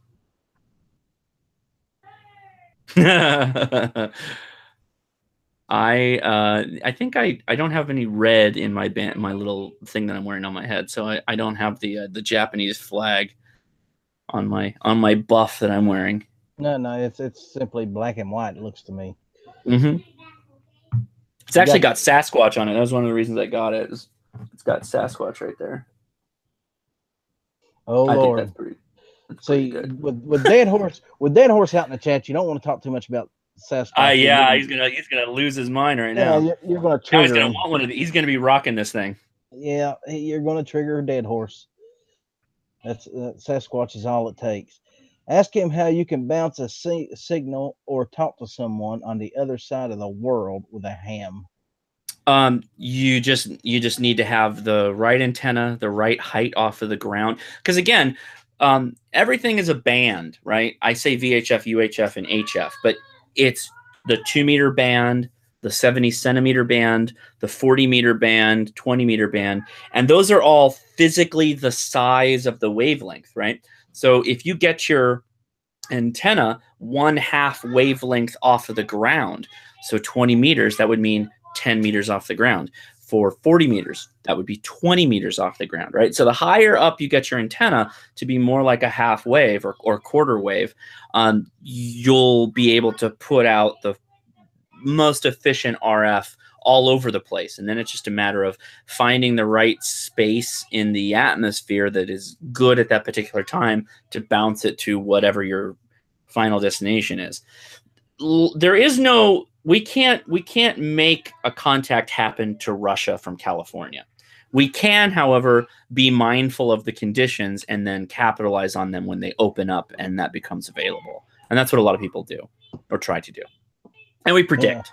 S2: I think I don't have any red in my my little thing that I'm wearing on my head, so I don't have the Japanese flag on my buff that I'm wearing.
S1: No, it's simply black and white. It looks to me.
S2: Mm-hmm. It's actually got Sasquatch on it. That was one of the reasons I got it. It's got Sasquatch right there.
S1: Oh Lord!
S2: Think that's
S1: See,
S2: pretty good.
S1: with Dead Horse out in the chat, you don't want to talk too much about Sasquatch.
S2: Yeah, he's gonna lose his mind right now.
S1: Yeah, you're gonna trigger.
S2: He's gonna want one of these. He's gonna be rocking this thing.
S1: Yeah, you're gonna trigger a Dead Horse. That's Sasquatch is all it takes. Ask him how you can bounce a signal or talk to someone on the other side of the world with a ham.
S2: You just need to have the right antenna, the right height off of the ground. Because again, everything is a band, right? I say VHF, UHF, and HF, but it's the 2-meter band, the 70 centimeter band, the 40-meter band, 20-meter band, and those are all physically the size of the wavelength, right? So if you get your antenna 1/2 wavelength off of the ground, so 20 meters, that would mean 10 meters off the ground. For 40 meters, that would be 20 meters off the ground, right? So the higher up you get your antenna to be more like a half wave or quarter wave, you'll be able to put out the most efficient RF all over the place. And then it's just a matter of finding the right space in the atmosphere that is good at that particular time to bounce it to whatever your final destination is. There is no, we can't make a contact happen to Russia from California. We can, however, be mindful of the conditions and then capitalize on them when they open up and that becomes available. And that's what a lot of people do or try to do. And we predict.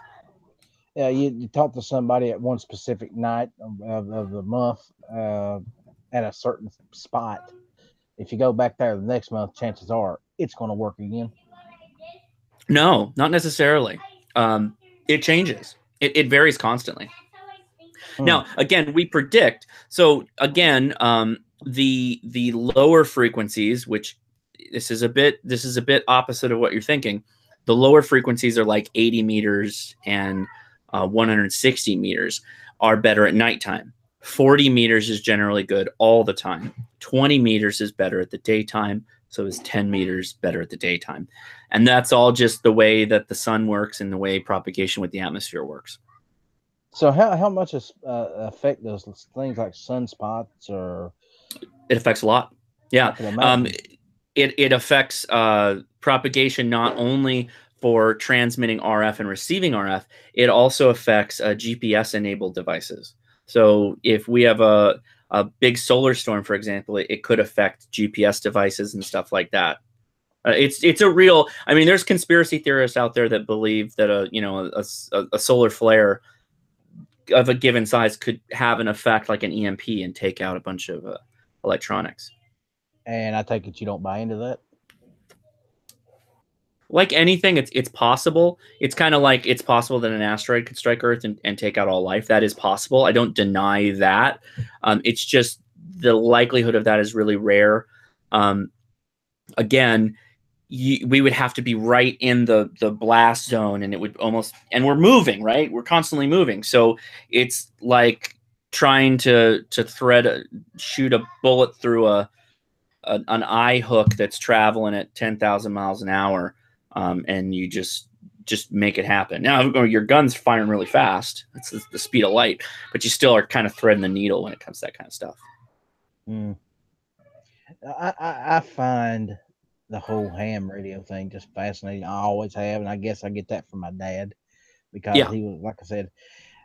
S1: Yeah, you talk to somebody at one specific night of the month at a certain spot. If you go back there the next month, chances are it's going to work again.
S2: No, not necessarily. It changes. It varies constantly. Now, again, we predict. So again, the lower frequencies, which this is a bit opposite of what you're thinking. The lower frequencies are like 80 meters and 160 meters are better at nighttime. 40 meters is generally good all the time. 20 meters is better at the daytime. So is 10 meters better at the daytime. And that's all just the way that the sun works and the way propagation with the atmosphere works.
S1: So how much affect those things like sunspots or?
S2: It affects a lot. Yeah. It affects propagation not only for transmitting RF and receiving RF, it also affects GPS-enabled devices. So if we have a big solar storm, for example, it could affect GPS devices and stuff like that. It's a real. I mean, there's conspiracy theorists out there that believe that a solar flare of a given size could have an effect like an EMP and take out a bunch of electronics.
S1: And I take it you don't buy into that?
S2: Like anything, it's possible. It's kind of like it's possible that an asteroid could strike Earth and take out all life. That is possible. I don't deny that. It's just the likelihood of that is really rare. Again, we would have to be right in the blast zone, and it would almost, and we're moving, right? We're constantly moving. So it's like trying to shoot a bullet through an eye hook that's traveling at 10,000 miles an hour. And you just make it happen. Now your gun's firing really fast. It's the speed of light, but you still are kind of threading the needle when it comes to that kind of stuff.
S1: I find the whole ham radio thing just fascinating. I always have, and I guess I get that from my dad because he was, like I said,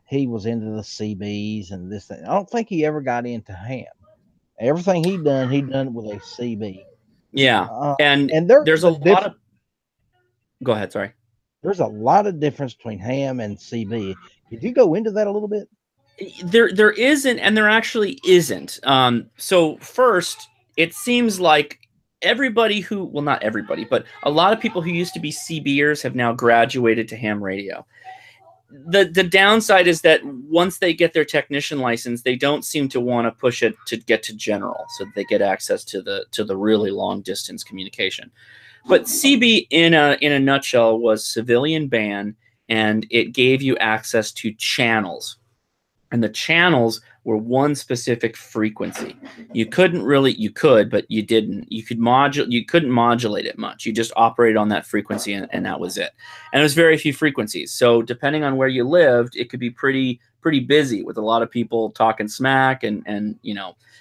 S1: he was into the CBs and this thing. I don't think he ever got into ham. Everything he done with a CB.
S2: Yeah, and there's a lot of. Go ahead. Sorry.
S1: There's a lot of difference between ham and CB. Could you go into that a little bit?
S2: There isn't, and there actually isn't. So first, it seems like everybody who, well, not everybody, but a lot of people who used to be CBers have now graduated to ham radio. The downside is that once they get their technician license, they don't seem to want to push it to get to general, so that they get access to the really long distance communication. But CB in a nutshell was civilian band, and it gave you access to channels. And the channels were one specific frequency. You could, but you didn't. You couldn't modulate it much. You just operated on that frequency, and that was it. And it was very few frequencies. So depending on where you lived, it could be pretty busy with a lot of people talking smack and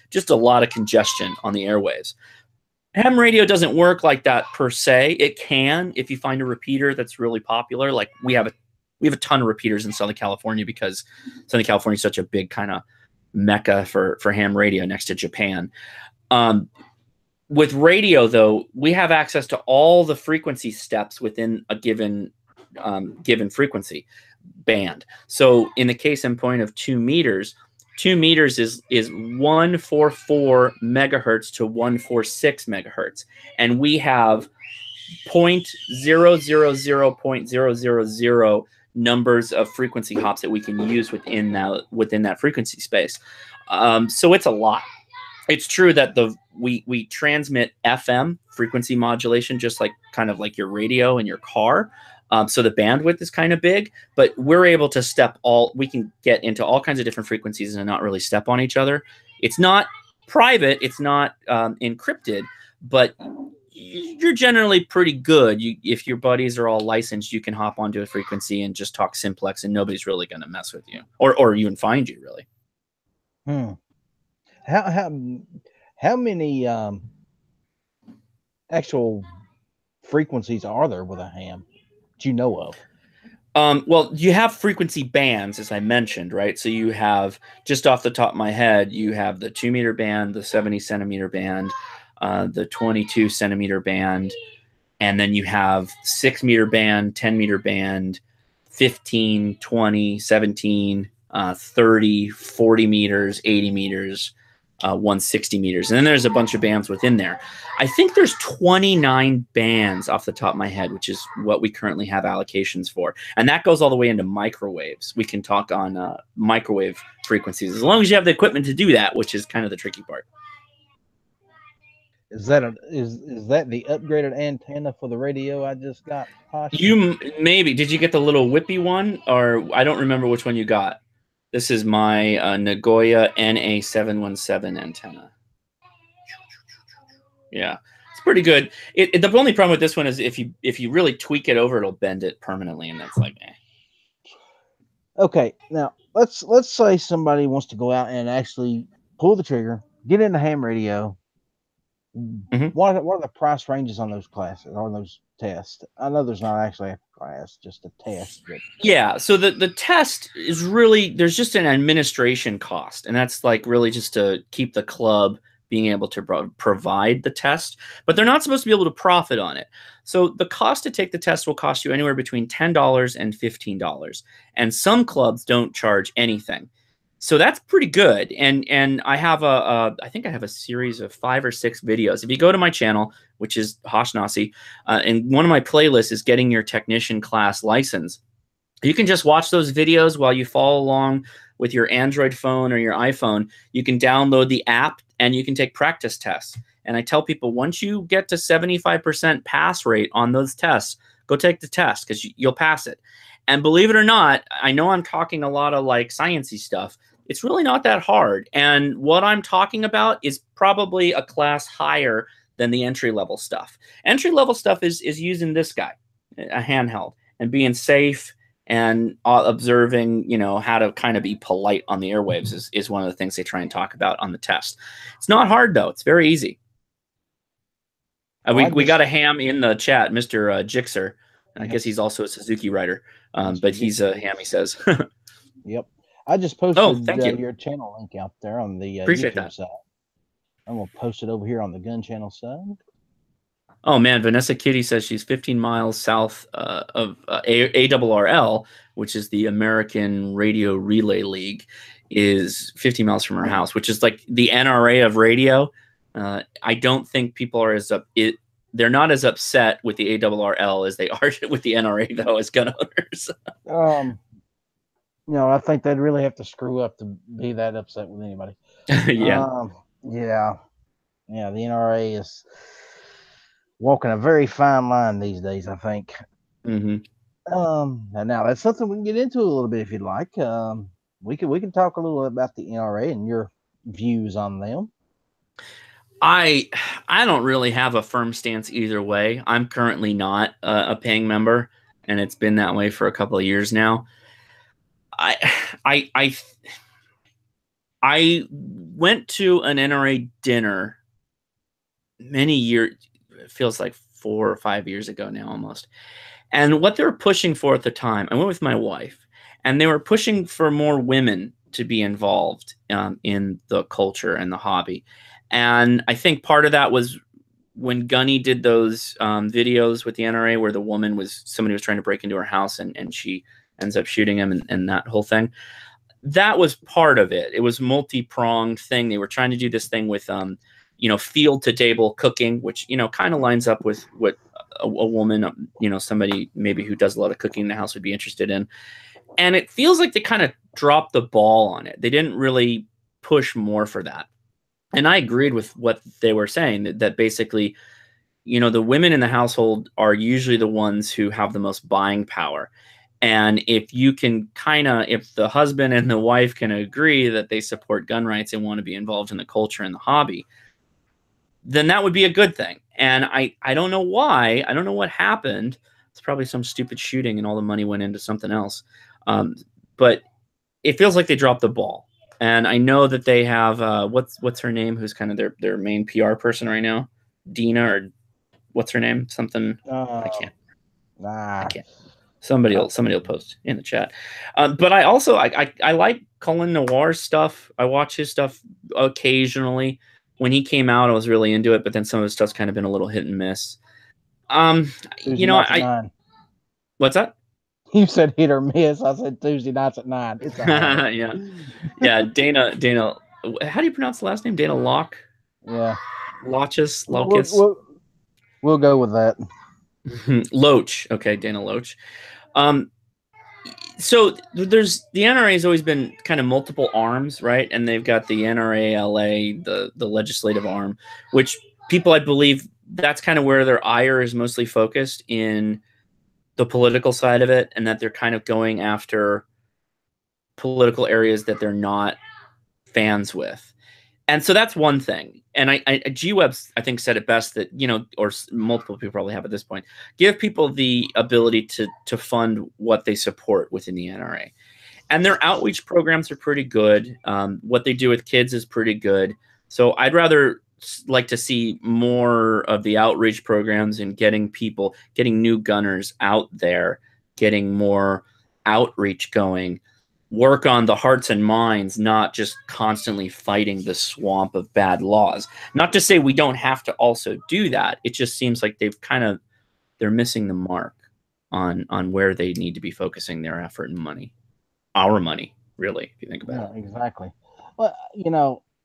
S2: just a lot of congestion on the airwaves. Ham radio doesn't work like that per se. It can if you find a repeater that's really popular. Like we have a ton of repeaters in Southern California because Southern California is such a big kind of mecca for ham radio next to Japan. With radio, though, we have access to all the frequency steps within a given frequency band. So in the case in point of 2 meters, 2 meters is 144 megahertz to 146 megahertz. And we have 0.000.000 numbers of frequency hops that we can use within that frequency space. So it's a lot. It's true that we transmit FM frequency modulation, just like kind of like your radio in your car. So the bandwidth is kind of big, but we're able to we can get into all kinds of different frequencies and not really step on each other. It's not private. It's not encrypted, but you're generally pretty good. If your buddies are all licensed, you can hop onto a frequency and just talk simplex, and nobody's really going to mess with you or even find you, really.
S1: How many actual frequencies are there with a ham that you know of?
S2: Well, you have frequency bands, as I mentioned, right? So you have, just off the top of my head, you have the 2 meter band, the 70 centimeter band, the 22 centimeter band, and then you have 6 meter band, 10 meter band, 15, 20, 17, 30, 40 meters, 80 meters, 160 meters. And then there's a bunch of bands within there. I think there's 29 bands off the top of my head, which is what we currently have allocations for. And that goes all the way into microwaves. We can talk on microwave frequencies, as long as you have the equipment to do that, which is kind of the tricky part.
S1: Is that the upgraded antenna for the radio I just got?
S2: Maybe. Did you get the little whippy one? Or I don't remember which one you got. This is my Nagoya NA717 antenna. Yeah, it's pretty good. The only problem with this one is if you really tweak it over, it'll bend it permanently, and that's like, eh.
S1: Okay, now let's say somebody wants to go out and actually pull the trigger, get into ham radio. What are the price ranges on those classes, on those tests? I know there's not actually a class, just a test.
S2: Yeah, so the test is really, there's just an administration cost, and that's like really just to keep the club being able to provide the test, but they're not supposed to be able to profit on it. So the cost to take the test will cost you anywhere between $10 and $15, and some clubs don't charge anything. So that's pretty good. And I have I think I have a series of 5 or 6 videos. If you go to my channel, which is Hoshnasi, and one of my playlists is getting your technician class license. You can just watch those videos while you follow along with your Android phone or your iPhone, you can download the app and you can take practice tests. And I tell people, once you get to 75% pass rate on those tests, go take the test because you'll pass it. And believe it or not, I know I'm talking a lot of like sciencey stuff. It's really not that hard. And what I'm talking about is probably a class higher than the entry-level stuff. Entry-level stuff is using this guy, a handheld, and being safe and observing, you know, how to kind of be polite on the airwaves is one of the things they try and talk about on the test. It's not hard, though. It's very easy. We got a ham in the chat, Mr. Jixer. I guess he's also a Suzuki rider, but he's a ham, he says.
S1: Yep. I just posted
S2: thank you.
S1: your channel link out there on the
S2: Appreciate
S1: YouTube
S2: that.
S1: side. I'm going to post it over here on the gun channel side.
S2: Oh, man. Vanessa Kitty says she's 15 miles south of ARRL, which is the American Radio Relay League, is 50 miles from her house, which is like the NRA of radio. I don't think people are they're not as upset with the ARRL as they are with the NRA, though, as gun owners.
S1: You know, I think they'd really have to screw up to be that upset with anybody.
S2: Yeah.
S1: Yeah. The NRA is walking a very fine line these days, I think.
S2: Mm-hmm.
S1: And now that's something we can get into a little bit if you'd like. We can talk a little about the NRA and your views on them.
S2: I don't really have a firm stance either way. I'm currently not a paying member, and it's been that way for a couple of years now. I went to an NRA dinner many years, it feels like 4 or 5 years ago now almost. And what they were pushing for at the time, I went with my wife, and they were pushing for more women to be involved in the culture and the hobby. And I think part of that was when Gunny did those videos with the NRA where the woman somebody was trying to break into her house and she ends up shooting him and that whole thing. That was part of it. It was multi-pronged thing. They were trying to do this thing with, field to table cooking, which, kind of lines up with what a woman, somebody maybe who does a lot of cooking in the house would be interested in. And it feels like they kind of dropped the ball on it. They didn't really push more for that. And I agreed with what they were saying, that basically, the women in the household are usually the ones who have the most buying power. And if you can if the husband and the wife can agree that they support gun rights and want to be involved in the culture and the hobby, then that would be a good thing. And I don't know why. I don't know what happened. It's probably some stupid shooting and all the money went into something else. But it feels like they dropped the ball. And I know that they have what's her name, who's kind of their main PR person right now, Dina, or what's her name? Something I can't. I can't. Somebody will post in the chat. But I also I like Cullen Noir's stuff. I watch his stuff occasionally. When he came out, I was really into it, but then some of his stuff's kind of been a little hit and miss.
S1: Tuesday nights at 9.
S2: What's that?
S1: You said hit or miss. I said Tuesday nights at 9. It's
S2: yeah. Dana. How do you pronounce the last name? Dana Locke.
S1: Yeah.
S2: Locus.
S1: We'll go with that.
S2: Loach. Okay, Dana Loach. So there's the NRA has always been kind of multiple arms, right? And they've got the NRA LA, the legislative arm, which people, I believe, that's kind of where their ire is mostly focused in the political side of it, and that they're kind of going after political areas that they're not fans with. And so that's one thing. And G-Web, I think, said it best that, or multiple people probably have at this point, give people the ability to fund what they support within the NRA. And their outreach programs are pretty good. What they do with kids is pretty good. So I'd rather like to see more of the outreach programs and getting new gunners out there, getting more outreach going. Work on the hearts and minds, not just constantly fighting the swamp of bad laws. Not to say we don't have to also do that. It just seems like they're missing the mark on where they need to be focusing their effort and money. Our money, really, if you think about it.
S1: Exactly. Well,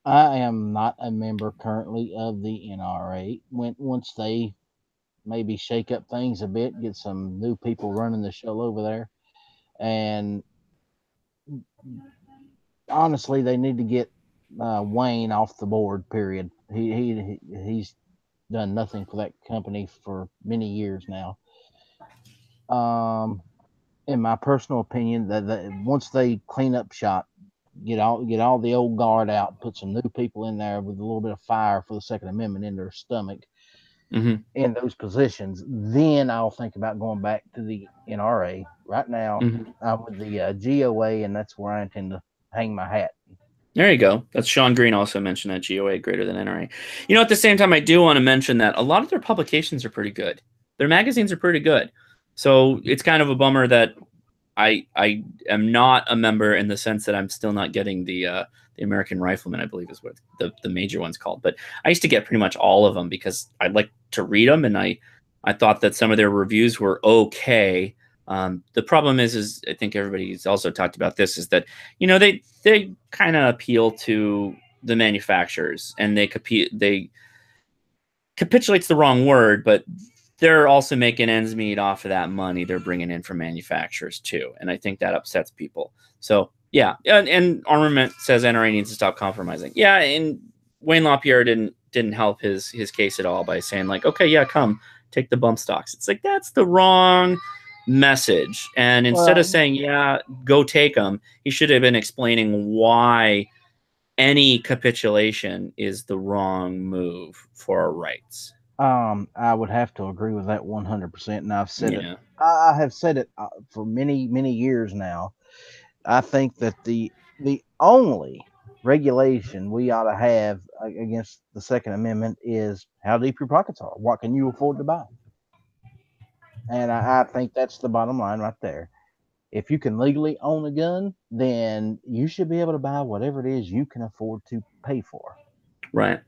S1: I am not a member currently of the NRA. Once they maybe shake up things a bit, get some new people running the show over there, and honestly, they need to get Wayne off the board. Period. He's done nothing for that company for many years now. Um, in my personal opinion, that once they clean up shop, get all the old guard out, put some new people in there with a little bit of fire for the Second Amendment in their stomach
S2: Mm-hmm.
S1: in those positions, then I'll think about going back to the NRA. Right now,
S2: Mm-hmm.
S1: I'm with the GOA, and that's where I intend to hang my hat.
S2: There you go. That's Sean Green also mentioned that GOA greater than NRA. You know, at the same time, I do want to mention that a lot of their publications are pretty good. Their magazines are pretty good. So it's kind of a bummer that I am not a member in the sense that I'm still not getting the American Rifleman, I believe is what the major one's called. But I used to get pretty much all of them because I'd like to read them, and I thought that some of their reviews were okay. The problem is I think everybody's also talked about this, is that they kind of appeal to the manufacturers, and they capitulate's the wrong word, but they're also making ends meet off of that money they're bringing in from manufacturers too, and I think that upsets people. So yeah, and Armament says NRA needs to stop compromising. Yeah, and Wayne LaPierre didn't help his case at all by saying like, okay, yeah, come take the bump stocks. It's like that's the wrong message. And instead of
S1: Well,
S2: saying yeah, go take them, he should have been explaining why any capitulation is the wrong move for our rights.
S1: I would have to agree with that 100%, and I've said it.
S2: Yeah.
S1: I have said it for many years now. I think that the only regulation we ought to have against the Second Amendment is how deep your pockets are. What can you afford to buy? And I think that's the bottom line right there. If you can legally own a gun, then you should be able to buy whatever it is you can afford to pay for.
S2: Right.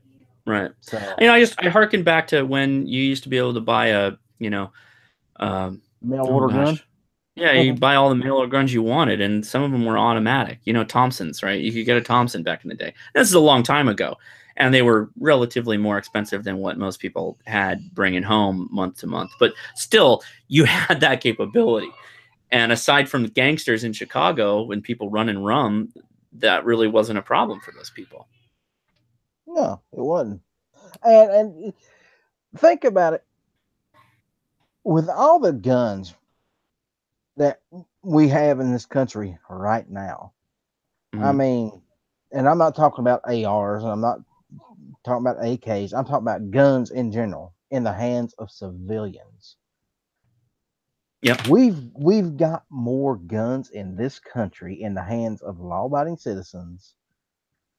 S2: Right.
S1: So,
S2: I harken back to when you used to be able to buy um,
S1: mail
S2: oh
S1: order gun.
S2: gosh, yeah, you buy all the mail order guns you wanted, and some of them were automatic. Thompsons, right? You could get a Thompson back in the day. This is a long time ago, and they were relatively more expensive than what most people had bringing home month to month. But still, you had that capability. And aside from the gangsters in Chicago, when people run and rum, that really wasn't a problem for those people.
S1: No, it wasn't. And think about it. With all the guns that we have in this country right now, I
S2: Mm-hmm.
S1: mean, and I'm not talking about ARs, and I'm not talking about AKs. I'm talking about guns in general in the hands of civilians.
S2: Yep.
S1: We've got more guns in this country in the hands of law-abiding citizens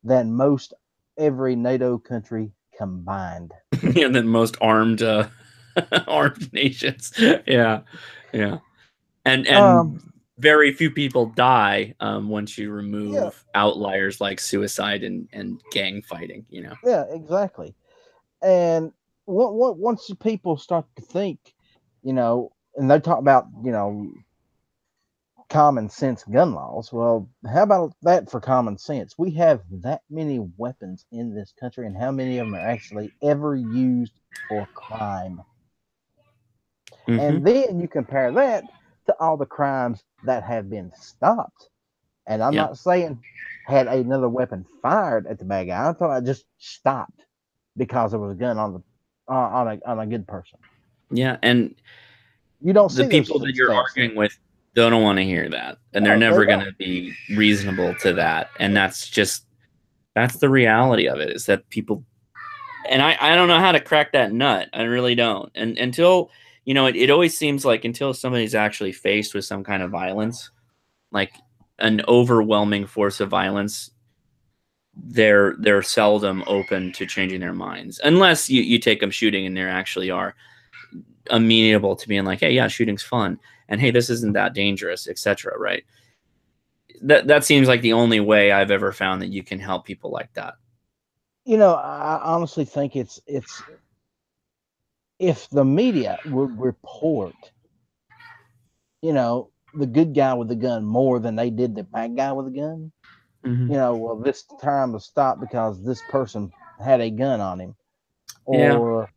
S1: than most every NATO country combined.
S2: And then most armed armed nations. Yeah, yeah, and
S1: Um,
S2: very few people die once you
S1: yeah,
S2: remove outliers like suicide and gang fighting.
S1: yeah, exactly. And once people start to think, and they talk about, common sense gun laws. Well, how about that for common sense? We have that many weapons in this country, and how many of them are actually ever used for crime?
S2: Mm-hmm.
S1: And then you compare that to all the crimes that have been stopped. And I'm
S2: Yeah,
S1: not saying had another weapon fired at the bad guy. I'm talking about just stopped because there was a gun on the on a good person.
S2: yeah, and
S1: You don't
S2: the
S1: see those
S2: people that you're
S1: stats.
S2: arguing with don't want to hear that, and they're
S1: No, they
S2: never going
S1: don't.
S2: to be reasonable to that, and that's the reality of it, is that people, and I don't know how to crack that nut. I really don't. And until it always seems like until somebody's actually faced with some kind of violence, like an overwhelming force of violence, they're seldom open to changing their minds, unless you take them shooting and they actually are amenable to being like, hey, yeah, shooting's fun, and hey, this isn't that dangerous, etc. Right? That seems like the only way I've ever found that you can help people like that.
S1: I honestly think it's if the media would report, the good guy with the gun more than they did the bad guy with the gun,
S2: Mm-hmm.
S1: well, this time was stopped because this person had a gun on him,
S2: Yeah.
S1: or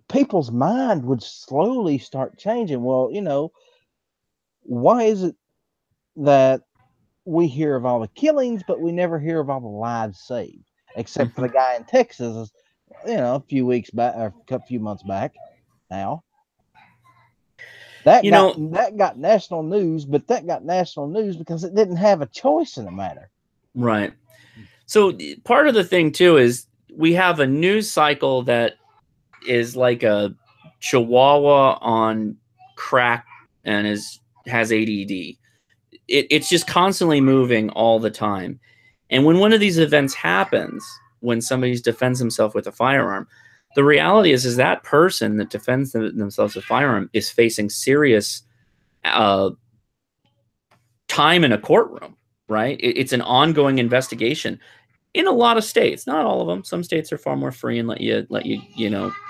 S1: people's mind would slowly start changing. Well, why is it that we hear of all the killings, but we never hear of all the lives saved, except for the guy in Texas, a few weeks back or a few months back now. That got national news, but that got national news because it didn't have a choice in the matter.
S2: Right. So part of the thing too is we have a news cycle that is like a chihuahua on crack and has ADD. It's just constantly moving all the time. And when one of these events happens, when somebody defends himself with a firearm, the reality is that person that defends themselves with a firearm is facing serious time in a courtroom, right? It's an ongoing investigation in a lot of states, not all of them. Some states are far more free and let you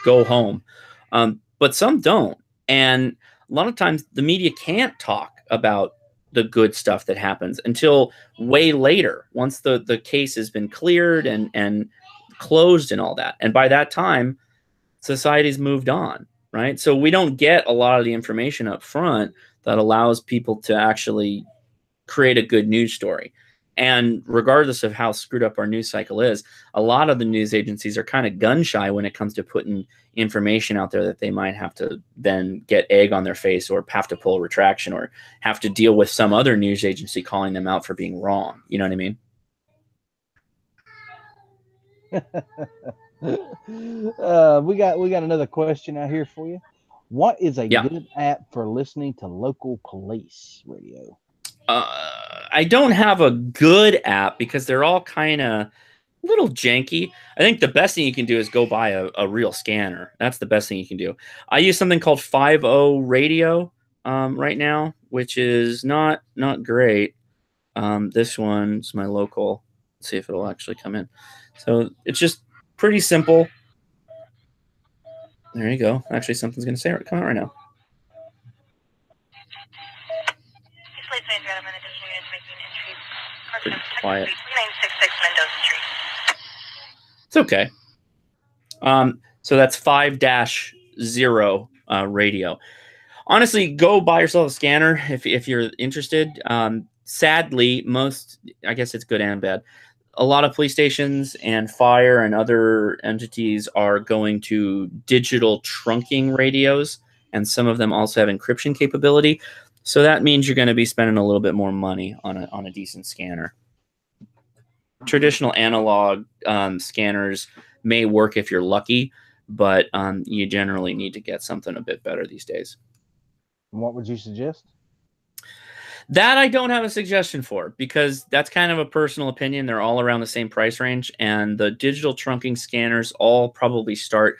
S2: go home, but some don't. And a lot of times the media can't talk about the good stuff that happens until way later, once the case has been cleared and closed and all that. And by that time, society's moved on, right? So we don't get a lot of the information up front that allows people to actually create a good news story. And regardless of how screwed up our news cycle is, a lot of the news agencies are kind of gun shy when it comes to putting information out there that they might have to then get egg on their face or have to pull a retraction or have to deal with some other news agency calling them out for being wrong. You know what I mean?
S1: We got another question out here for you. What is a good app for listening to local police radio?
S2: I don't have a good app because they're all kind of a little janky. I think the best thing you can do is go buy a real scanner. That's the best thing you can do. I use something called 50 Radio right now, which is not great. This one's my local. Let's see if it'll actually come in. So it's just pretty simple. There you go. Actually, something's going to come out right now. Pretty quiet. It's okay. So that's 5-0 radio. Honestly, go buy yourself a scanner if you're interested. Sadly, I guess it's good and bad. A lot of police stations and fire and other entities are going to digital trunking radios, and some of them also have encryption capability. So that means you're going to be spending a little bit more money on a decent scanner. Traditional analog scanners may work if you're lucky, but you generally need to get something a bit better these days.
S1: What would you suggest?
S2: That I don't have a suggestion for, because that's kind of a personal opinion. They're all around the same price range, and the digital trunking scanners all probably start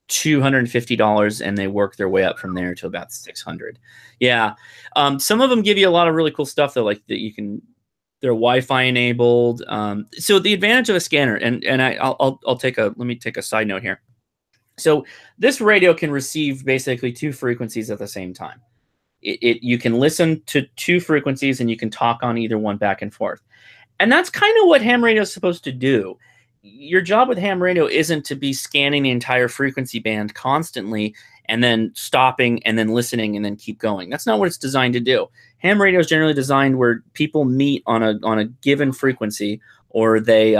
S2: $250 and they work their way up from there to about $600. Yeah. Some of them give you a lot of really cool stuff though, like that they're Wi-Fi enabled. So the advantage of a scanner, and let me take a side note here. So this radio can receive basically two frequencies at the same time. You can listen to two frequencies and you can talk on either one back and forth. And that's kind of what ham radio is supposed to do. Your job with ham radio isn't to be scanning the entire frequency band constantly and then stopping and then listening and then keep going. That's not what it's designed to do. Ham radio is generally designed where people meet on a given frequency, or they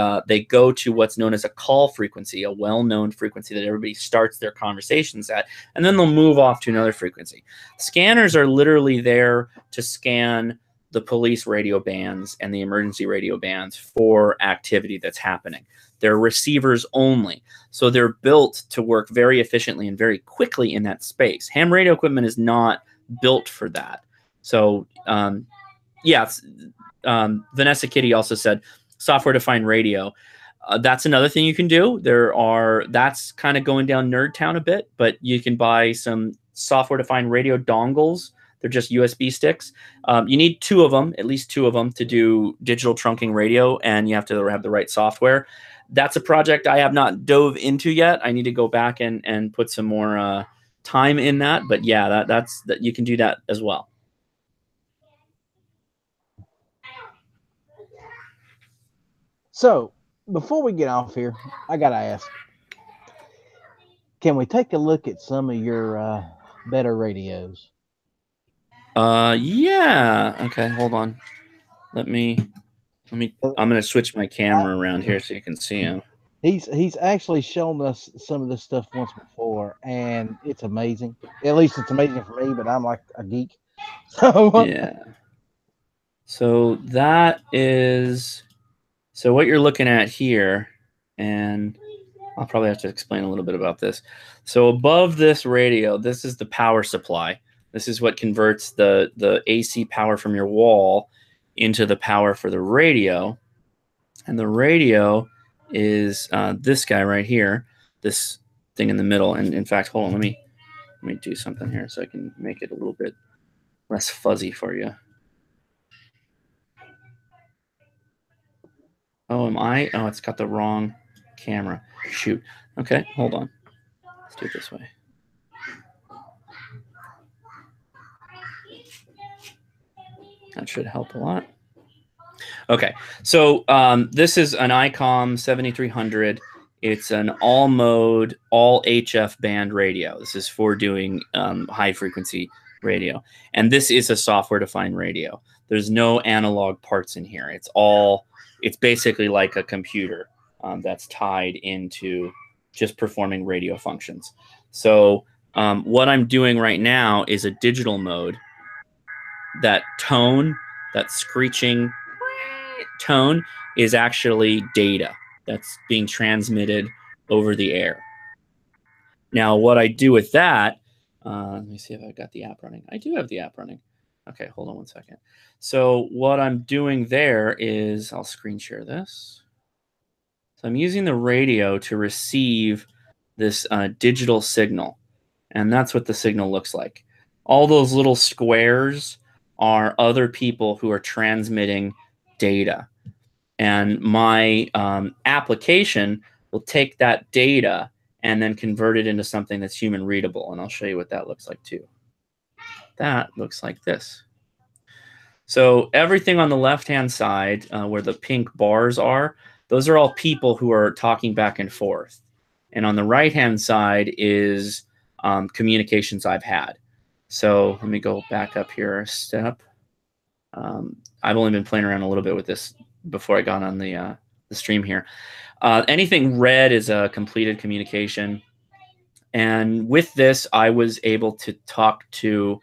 S2: go to what's known as a call frequency, a well-known frequency that everybody starts their conversations at, and then they'll move off to another frequency. Scanners are literally there to scan the police radio bands and the emergency radio bands for activity that's happening. They're receivers only. So they're built to work very efficiently and very quickly in that space. Ham radio equipment is not built for that. So, Vanessa Kitty also said, software-defined radio. That's another thing you can do. That's kind of going down nerd town a bit, but you can buy some software-defined radio dongles. They're just USB sticks. You need at least two of them to do digital trunking radio, and you have to have the right software. That's a project I have not dove into yet. I need to go back and put some more time in that. But yeah, that's you can do that as well.
S1: So before we get off here, I gotta ask: can we take a look at some of your better radios?
S2: Yeah. Okay, hold on. I'm gonna switch my camera around here so you can see him.
S1: He's actually shown us some of this stuff once before, and it's amazing. At least it's amazing for me, but I'm like a geek. So
S2: Yeah. So that is what you're looking at here, and I'll probably have to explain a little bit about this. So above this radio, this is the power supply. This is what converts the AC power from your wall into the power for the radio. And the radio is this guy right here, this thing in the middle. And in fact, hold on, let me do something here so I can make it a little bit less fuzzy for you. Oh, am I? Oh, it's got the wrong camera. Shoot. Okay, hold on. Let's do it this way. That should help a lot. Okay, so this is an ICOM 7300. It's an all mode, all HF band radio. This is for doing high frequency radio. And this is a software defined radio. There's no analog parts in here. It's basically like a computer that's tied into just performing radio functions. So what I'm doing right now is a digital mode. That tone, that screeching tone is actually data that's being transmitted over the air. Now, what I do with that, let me see if I've got the app running. I do have the app running. Okay, hold on one second. So what I'm doing there is, I'll screen share this. So I'm using the radio to receive this digital signal, and that's what the signal looks like. All those little squares are other people who are transmitting data. And my application will take that data and then convert it into something that's human readable. And I'll show you what that looks like too. That looks like this. So everything on the left-hand side where the pink bars are, those are all people who are talking back and forth. And on the right-hand side is communications I've had. So let me go back up here a step. I've only been playing around a little bit with this before I got on the stream here. Anything red is a completed communication. And with this, I was able to talk to,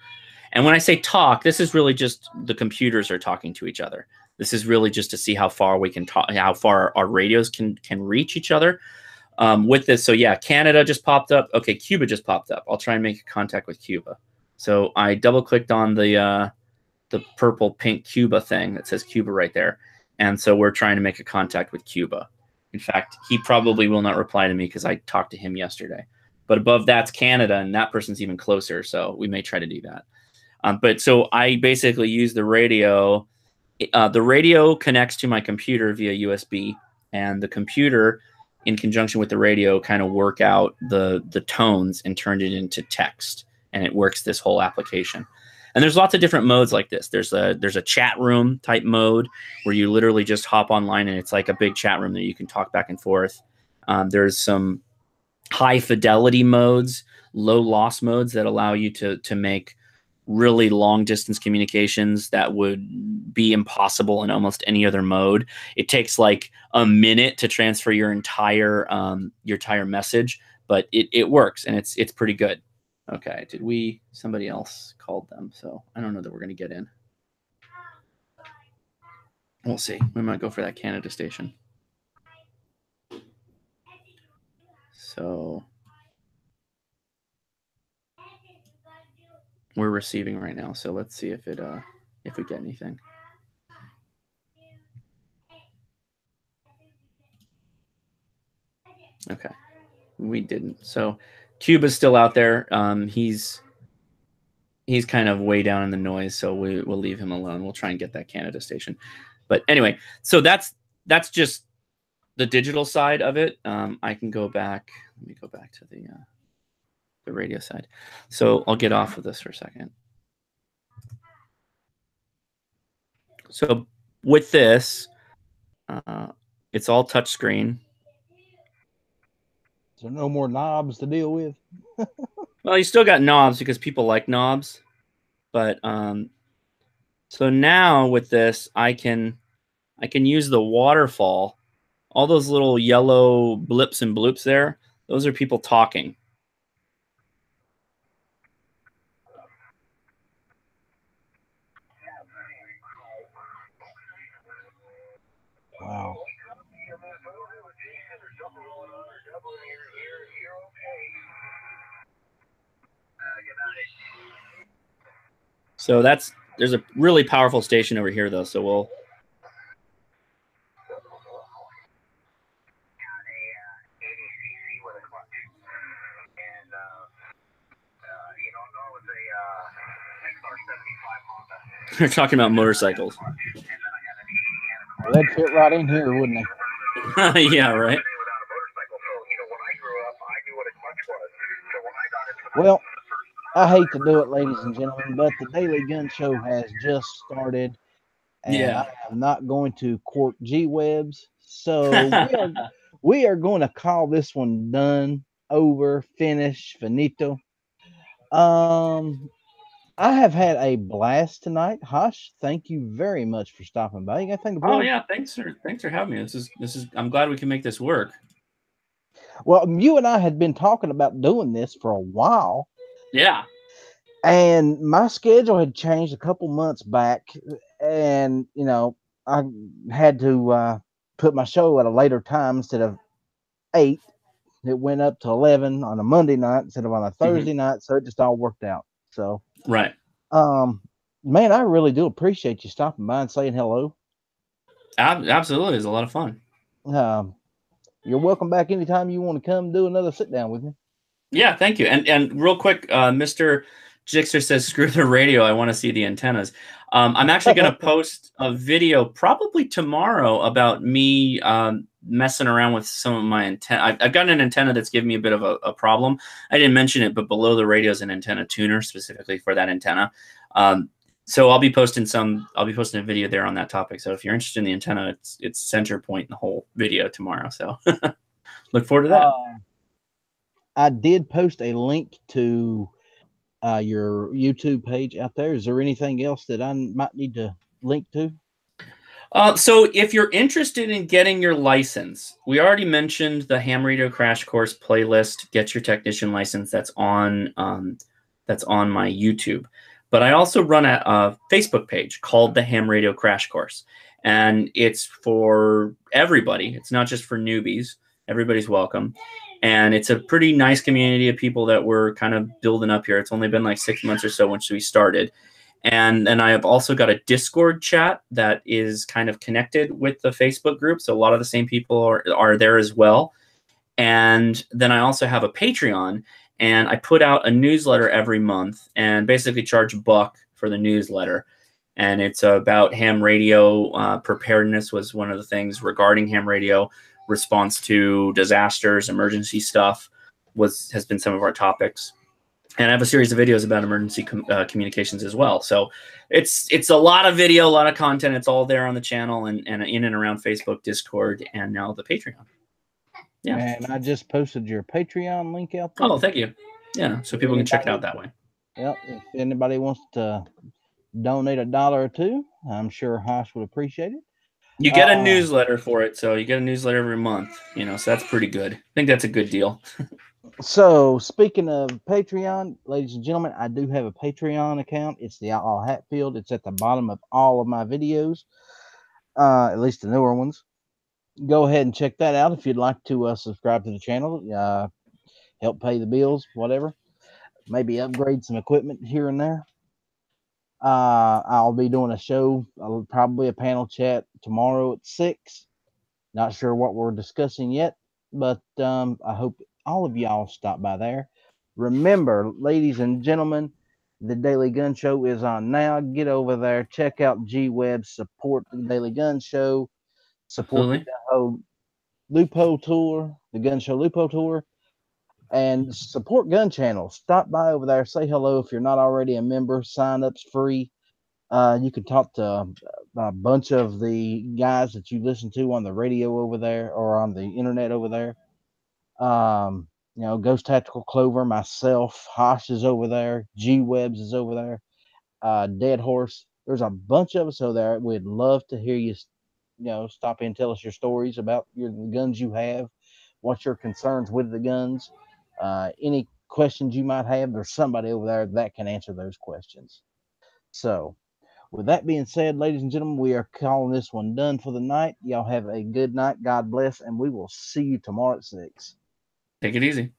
S2: and when I say talk, this is really just the computers are talking to each other. This is really just to see how far we can talk, how far our radios can reach each other with this. So yeah, Canada just popped up. Okay, Cuba just popped up. I'll try and make contact with Cuba. So I double clicked on the purple pink Cuba thing that says Cuba right there. And so we're trying to make a contact with Cuba. In fact, he probably will not reply to me because I talked to him yesterday. But above that's Canada, and that person's even closer. So we may try to do that. But so I basically use the radio. The radio connects to my computer via USB, and the computer, in conjunction with the radio, kind of work out the tones and turn it into text. And it works this whole application. And there's lots of different modes like this. There's a chat room type mode where you literally just hop online and it's like a big chat room that you can talk back and forth. There's some high fidelity modes, low loss modes that allow you to make really long distance communications that would be impossible in almost any other mode. It takes like a minute to transfer your entire message, but it works and it's pretty good. Okay, somebody else called them, so I don't know that we're going to get in. We'll see. We might go for that Canada station. So we're receiving right now, so let's see if we get anything. Okay, we didn't. So Cuba's still out there. He's kind of way down in the noise, so we'll leave him alone. We'll try and get that Canada station. But anyway, so that's just the digital side of it. I can go back. Let me go back to the radio side. So I'll get off of this for a second. So with this, it's all touch screen.
S1: So no more knobs to deal with.
S2: Well, you still got knobs because people like knobs, but So now with this, I can use the waterfall. All those little yellow blips and bloops there, those are people talking.
S1: Wow.
S2: So there's a really powerful station over here though, so we'll they're talking about motorcycles.
S1: Well, they'd fit right in here, wouldn't they?
S2: Yeah, right.
S1: Well, I hate to do it, ladies and gentlemen, but the Daily Gun Show has just started, and
S2: Yeah.
S1: I am not going to court G-Webs, so we are going to call this one done, over, finish, finito. I have had a blast tonight. Hosh, thank you very much for stopping by. You got anything to plug?
S2: Oh yeah, thanks for having me. This is I'm glad we can make this work.
S1: Well, you and I had been talking about doing this for a while.
S2: Yeah.
S1: And my schedule had changed a couple months back, and I had to put my show at a later time instead of 8. It went up to 11 on a Monday night instead of on a Thursday night, so it just all worked out. So
S2: right.
S1: Man, I really do appreciate you stopping by and saying hello.
S2: Absolutely, it's a lot of fun.
S1: You're welcome back anytime you want to come do another sit down with me.
S2: Yeah, thank you. And real quick, Mr. Jixer says, "Screw the radio. I want to see the antennas." I'm actually going to post a video probably tomorrow about me messing around with some of my antenna. I've got an antenna that's giving me a bit of a problem. I didn't mention it, but below the radio is an antenna tuner specifically for that antenna. So I'll be posting a video there on that topic. So if you're interested in the antenna, it's center point in the whole video tomorrow. So look forward to that.
S1: I did post a link to your YouTube page out there. Is there anything else that I might need to link to?
S2: So if you're interested in getting your license, we already mentioned the Ham Radio Crash Course playlist, Get Your Technician License, that's on my YouTube. But I also run a Facebook page called the Ham Radio Crash Course. And it's for everybody. It's not just for newbies. Everybody's welcome. And it's a pretty nice community of people that we're kind of building up here. It's only been like 6 months or so since we started. And then I have also got a Discord chat that is kind of connected with the Facebook group. So a lot of the same people are there as well. And then I also have a Patreon, and I put out a newsletter every month and basically charge $1 for the newsletter. And it's about ham radio. Preparedness was one of the things regarding ham radio. Response to disasters, emergency stuff has been some of our topics. And I have a series of videos about emergency communications as well. So it's a lot of video, a lot of content. It's all there on the channel and in and around Facebook, Discord, and now the Patreon. Yeah.
S1: And I just posted your Patreon link out there.
S2: Oh, thank you. Yeah, so people can check it out that way.
S1: Yep. If anybody wants to donate $1 or $2, I'm sure Hosh would appreciate it.
S2: You get a newsletter for it, so you get a newsletter every month. So that's pretty good. I think that's a good deal.
S1: So, speaking of Patreon, ladies and gentlemen, I do have a Patreon account. It's the Outlaw Hatfield. It's at the bottom of all of my videos, at least the newer ones. Go ahead and check that out if you'd like to subscribe to the channel, help pay the bills, whatever. Maybe upgrade some equipment here and there. I'll be doing a show, probably a panel chat tomorrow at 6. Not sure what we're discussing yet, but I hope all of y'all stop by there. Remember, ladies and gentlemen, the Daily Gun Show is on now. Get over there, check out G-Web, support the Daily Gun Show, support the Lupo Tour, the Gun Show Lupo Tour, and support Gun Channel. Stop by over there, say hello if you're not already a member. Sign up's free. You can talk to a bunch of the guys that you listen to on the radio over there or on the internet over there. Ghost Tactical Clover, myself, Hosh is over there, G-Webs is over there, Dead Horse. There's a bunch of us over there. We'd love to hear you, stop in and tell us your stories about the guns you have, what's your concerns with the guns, any questions you might have. There's somebody over there that can answer those questions. So, with that being said, ladies and gentlemen, we are calling this one done for the night. Y'all have a good night. God bless, and we will see you tomorrow at 6.
S2: Take it easy.